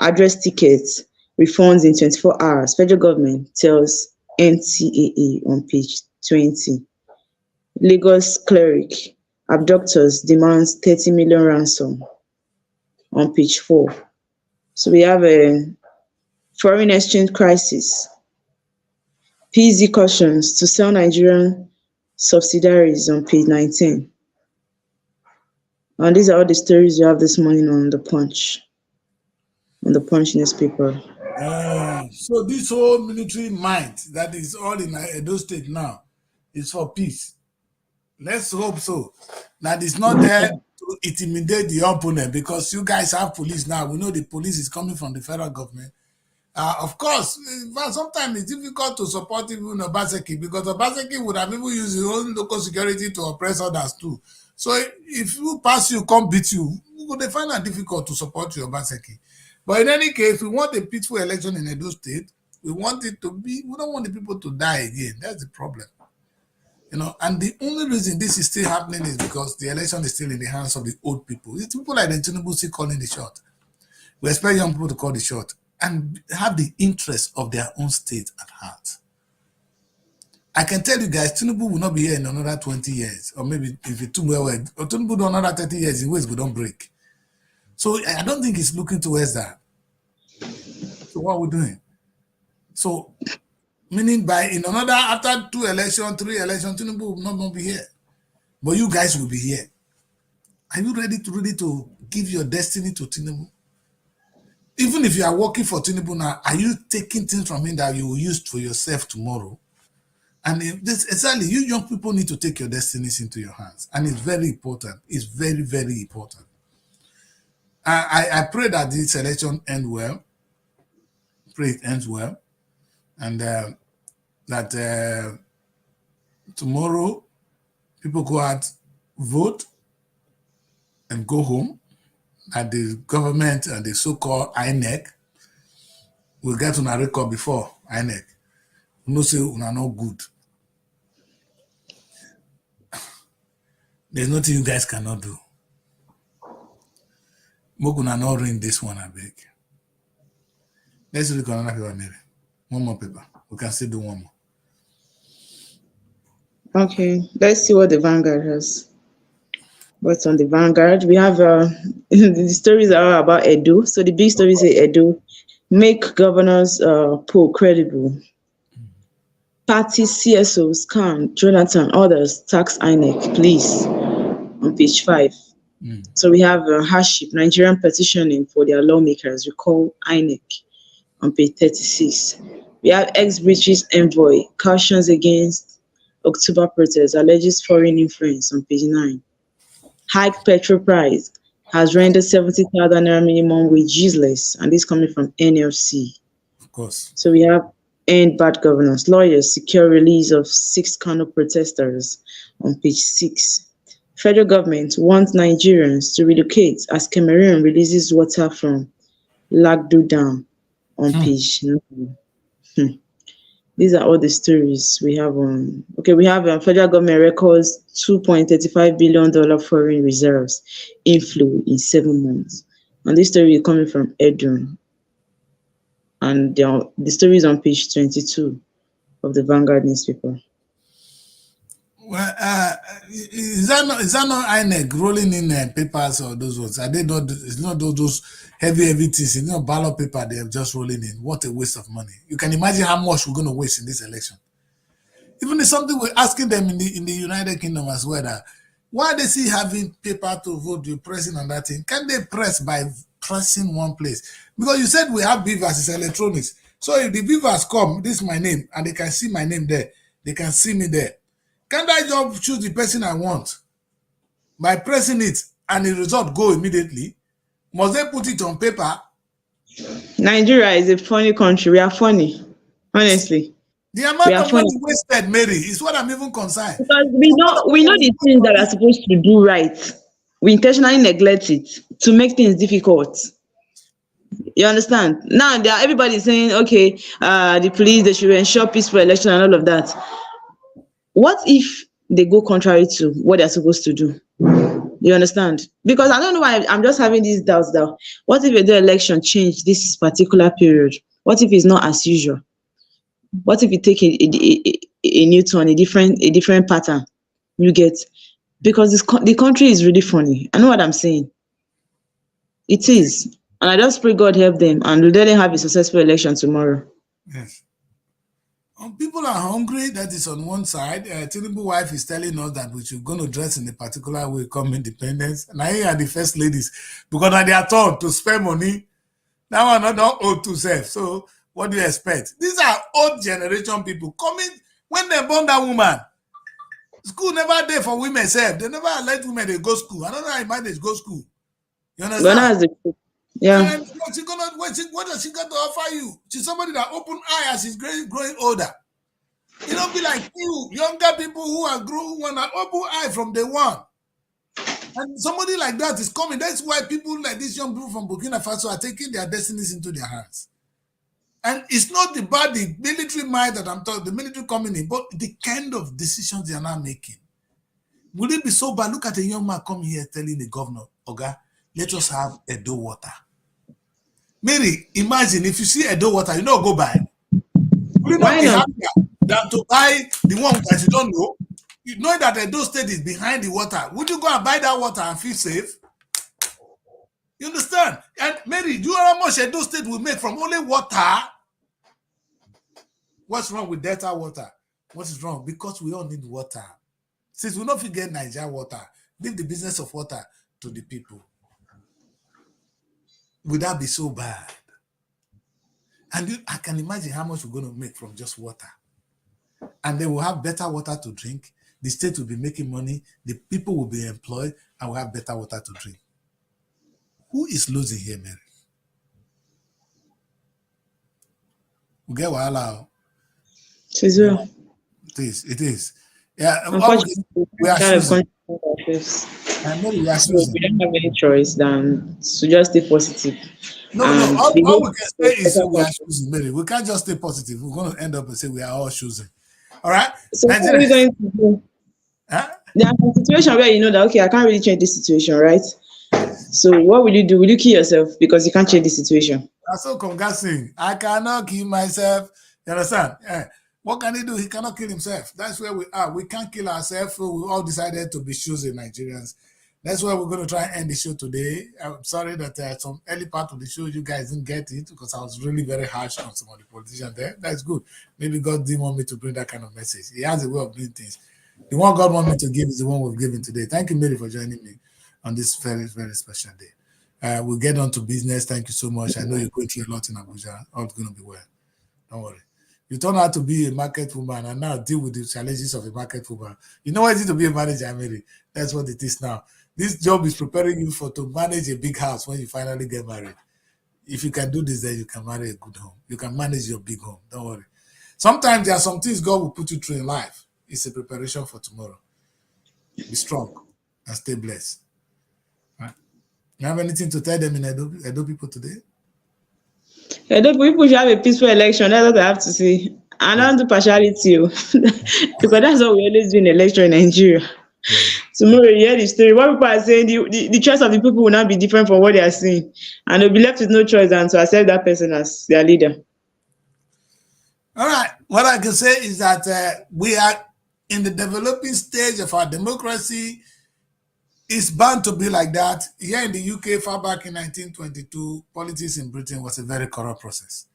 address tickets, refunds in 24 hours. Federal government tells NTAA on page 20. Lagos cleric, abductors demands 30 million ransom on page 4. So we have a foreign exchange crisis. PZ cautions to sell Nigerian subsidiaries on page 19. And these are all the stories you have this morning on the Punch newspaper. So this whole military might that is all in Edo State now is for peace. Let's hope so. That is not there to intimidate the opponent because you guys have police now. We know the police is coming from the federal government. Of course, sometimes it's difficult to support even Obaseki because Obaseki would have even used his own local security to oppress others too. So if you pass you, come beat you, they find it difficult to support you, Obaseki. But in any case, we want a peaceful election in Edo State. We want it to be, we don't want the people to die again. That's the problem. And the only reason this is still happening is because the election is still in the hands of the old people. It's people like the Tinubu still calling the shot. We expect young people to call the shot and have the interest of their own state at heart. I can tell you guys, Tinubu will not be here in another 20 years, or maybe if it too well, or Tinubu do another 30 years, in ways we don't break. So I don't think he's looking towards that. So what are we doing? So, meaning in another, after 2 elections, 3 elections, Tinubu will not be here. But you guys will be here. Are you ready to give your destiny to Tinubu? Even if you are working for Tinubu now, are you taking things from him that you will use for yourself tomorrow? And exactly, you young people need to take your destinies into your hands. And it's very important. It's very, very important. I pray that this election ends well. Pray it ends well. And that tomorrow people go out, vote, and go home. That the government and the so-called INEC will get on a record before INEC. No say una not good. There's nothing you guys cannot do. Mokuna not ring this one, I beg. Let's look at another paper, Mary. One more paper. We can still do one more. Okay, let's see what the Vanguard has. What's on the Vanguard? We have the stories are about Edo. So the big story say Edo make governors poll credible. Party CSO scam Jonathan others tax INEC please on page 5. So we have hardship Nigerian petitioning for their lawmakers recall INEC on page 36. We have ex-British envoy cautions against October protests alleges foreign influence on page 9. Hike petrol price has rendered 70,000 naira minimum wage useless, and this coming from NLC. Of course. So we have end bad governance. Lawyers secure release of 6 Kano protesters on page 6. Federal government wants Nigerians to relocate as Cameroon releases water from Lagdo Dam on page 9. These are all the stories we have on. Okay, we have federal government records $2.35 billion foreign reserves inflow in 7 months. And this story is coming from Edun. And the story is on page 22 of the Vanguard newspaper. Well, is that not INEC rolling in papers or those ones? Are they not? It's not those heavy things. It's not ballot paper they're just rolling in. What a waste of money! You can imagine how much we're going to waste in this election. Even if something we're asking them in the United Kingdom as well. That why they see having paper to vote, you pressing on that thing? Can they press by pressing one place? Because you said we have beavers, it's electronics. So if the beavers come, this is my name, and they can see my name there. They can see me there. Can't I just choose the person I want by pressing it and the result go immediately? Must they put it on paper? Nigeria is a funny country. We are funny, honestly. The amount of money wasted, Mary, is what I'm even concerned. Because we know the things that are supposed to do right. We intentionally neglect it to make things difficult. You understand? Now everybody is saying, okay, the police, they should ensure peaceful election and all of that. What if they go contrary to what they're supposed to do? You understand? Because I don't know why I'm just having these doubts now. What if the election change this particular period? What if it's not as usual? What if you take a new turn, a different pattern? You get, because the country is really funny. I know what I'm saying. It is. And I just pray God help them and let them have a successful election tomorrow. Yes. People are hungry, that is on one side. Tinubu's wife is telling us that we should go to dress in a particular way come independence. And I are the first ladies, because they are told to spend money. Now I'm not old to self. So what do you expect? These are old generation people coming when they born that woman. School never there for women self. They never let women they go school. I don't know how manage go school. You understand? Yeah. And what does she got to offer you? She's somebody that open eye as she's growing older. You don't be like you, younger people who are growing one and open eye from day one. And somebody like that is coming. That's why people like these young people from Burkina Faso are taking their destinies into their hands. And it's not the body, military mind that I'm talking, the military coming in, but the kind of decisions they are now making. Would it be so bad? Look at a young man coming here telling the governor, Oga, let us have Edo water. Mary, imagine if you see Edo water, you know, go buy. Would you not be happier than to buy the one that you don't know? You know that Edo State is behind the water. Would you go and buy that water and feel safe? You understand? And Mary, do you know how much Edo State will make from only water? What's wrong with Delta water? What is wrong? Because we all need water. Since we don't forget Niger water, leave the business of water to the people. Would that be so bad? And I can imagine how much we're going to make from just water. and they will have better water to drink. The state will be making money. The people will be employed and will have better water to drink. Who is losing here, Mary? We get wahala. It is. Yeah, we are choosing. We don't have any choice than to just stay positive. No. All we can say is we are choosing, Mary. We can't just stay positive. We're going to end up and say we are all choosing. All right? So what are we going to do? Huh? There are some situations where you know that, okay, I can't really change this situation, right? So what will you do? Will you kill yourself because you can't change the situation? That's so congassing. I cannot kill myself. You understand? What can he do? He cannot kill himself. That's where we are. We can't kill ourselves. So we all decided to be choosing Nigerians. That's why we're going to try and end the show today. I'm sorry that some early part of the show you guys didn't get it because I was really very harsh on some of the politicians there. That's good. Maybe God didn't want me to bring that kind of message. He has a way of doing things. The one God wants me to give is the one we've given today. Thank you, Mary, for joining me on this very, very special day. We'll get on to business. Thank you so much. I know you're going through a lot in Abuja. All's going to be well. Don't worry. You turn out to be a market woman and now deal with the challenges of a market woman. You know what it is to be a manager, Mary? That's what it is now. This job is preparing you to manage a big house when you finally get married. If you can do this, then you can marry a good home. You can manage your big home. Don't worry. Sometimes there are some things God will put you through in life. It's a preparation for tomorrow. Be strong and stay blessed. Right? You have anything to tell them in Edo people today? Edo people should have a peaceful election. That's what I have to say. I don't do partiality because that's what we always do in election in Nigeria. Yeah. Tomorrow you hear the story. What people are saying, the choice of the people will not be different from what they are saying. And they'll be left with no choice than to accept that person as their leader. All right. What I can say is that we are in the developing stage of our democracy. It's bound to be like that. Here in the UK, far back in 1922, politics in Britain was a very corrupt process.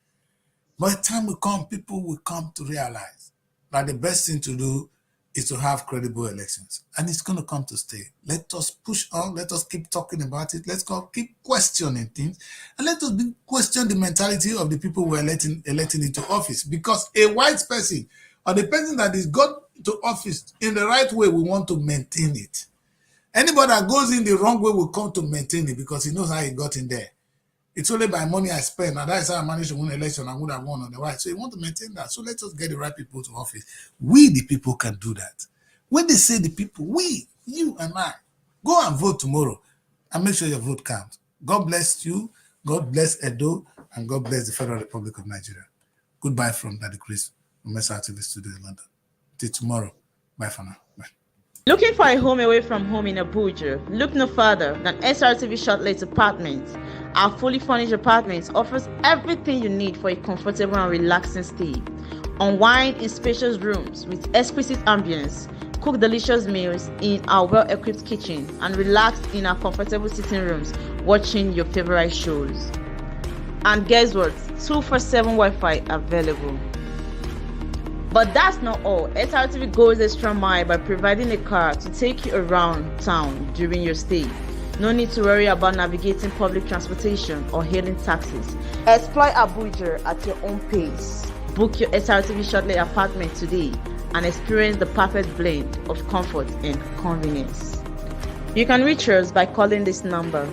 By the time we come, people will come to realize that the best thing to do is to have credible elections. And it's going to come to stay. Let us push on. Let us keep talking about it. Let's keep questioning things. And let us question the mentality of the people we're electing into office. Because a white person or the person that is got to office in the right way, we want to maintain it. Anybody that goes in the wrong way will come to maintain it because he knows how he got in there. It's only by money I spend, and that's how I managed to win an election. I would have won on the right. So you want to maintain that. So let us get the right people to office. We, the people, can do that. When they say the people, we, you and I, go and vote tomorrow and make sure your vote counts. God bless you. God bless Edo, and God bless the Federal Republic of Nigeria. Goodbye from Daddy Chris from SRTV Studio in London. Till tomorrow. Bye for now. Bye. Looking for a home away from home in Abuja? Look no further than SRTV Shortlet Apartments. Our fully furnished apartments offers everything you need for a comfortable and relaxing stay. Unwind in spacious rooms with exquisite ambience. Cook delicious meals in our well-equipped kitchen and relax in our comfortable sitting rooms watching your favorite shows. And guess what? 247 Wi-Fi available. But that's not all. SRTV goes extra mile by providing a car to take you around town during your stay. No need to worry about navigating public transportation or hailing taxis. Explore Abuja at your own pace. Book your SRTV Shortlet apartment today and experience the perfect blend of comfort and convenience. You can reach us by calling this number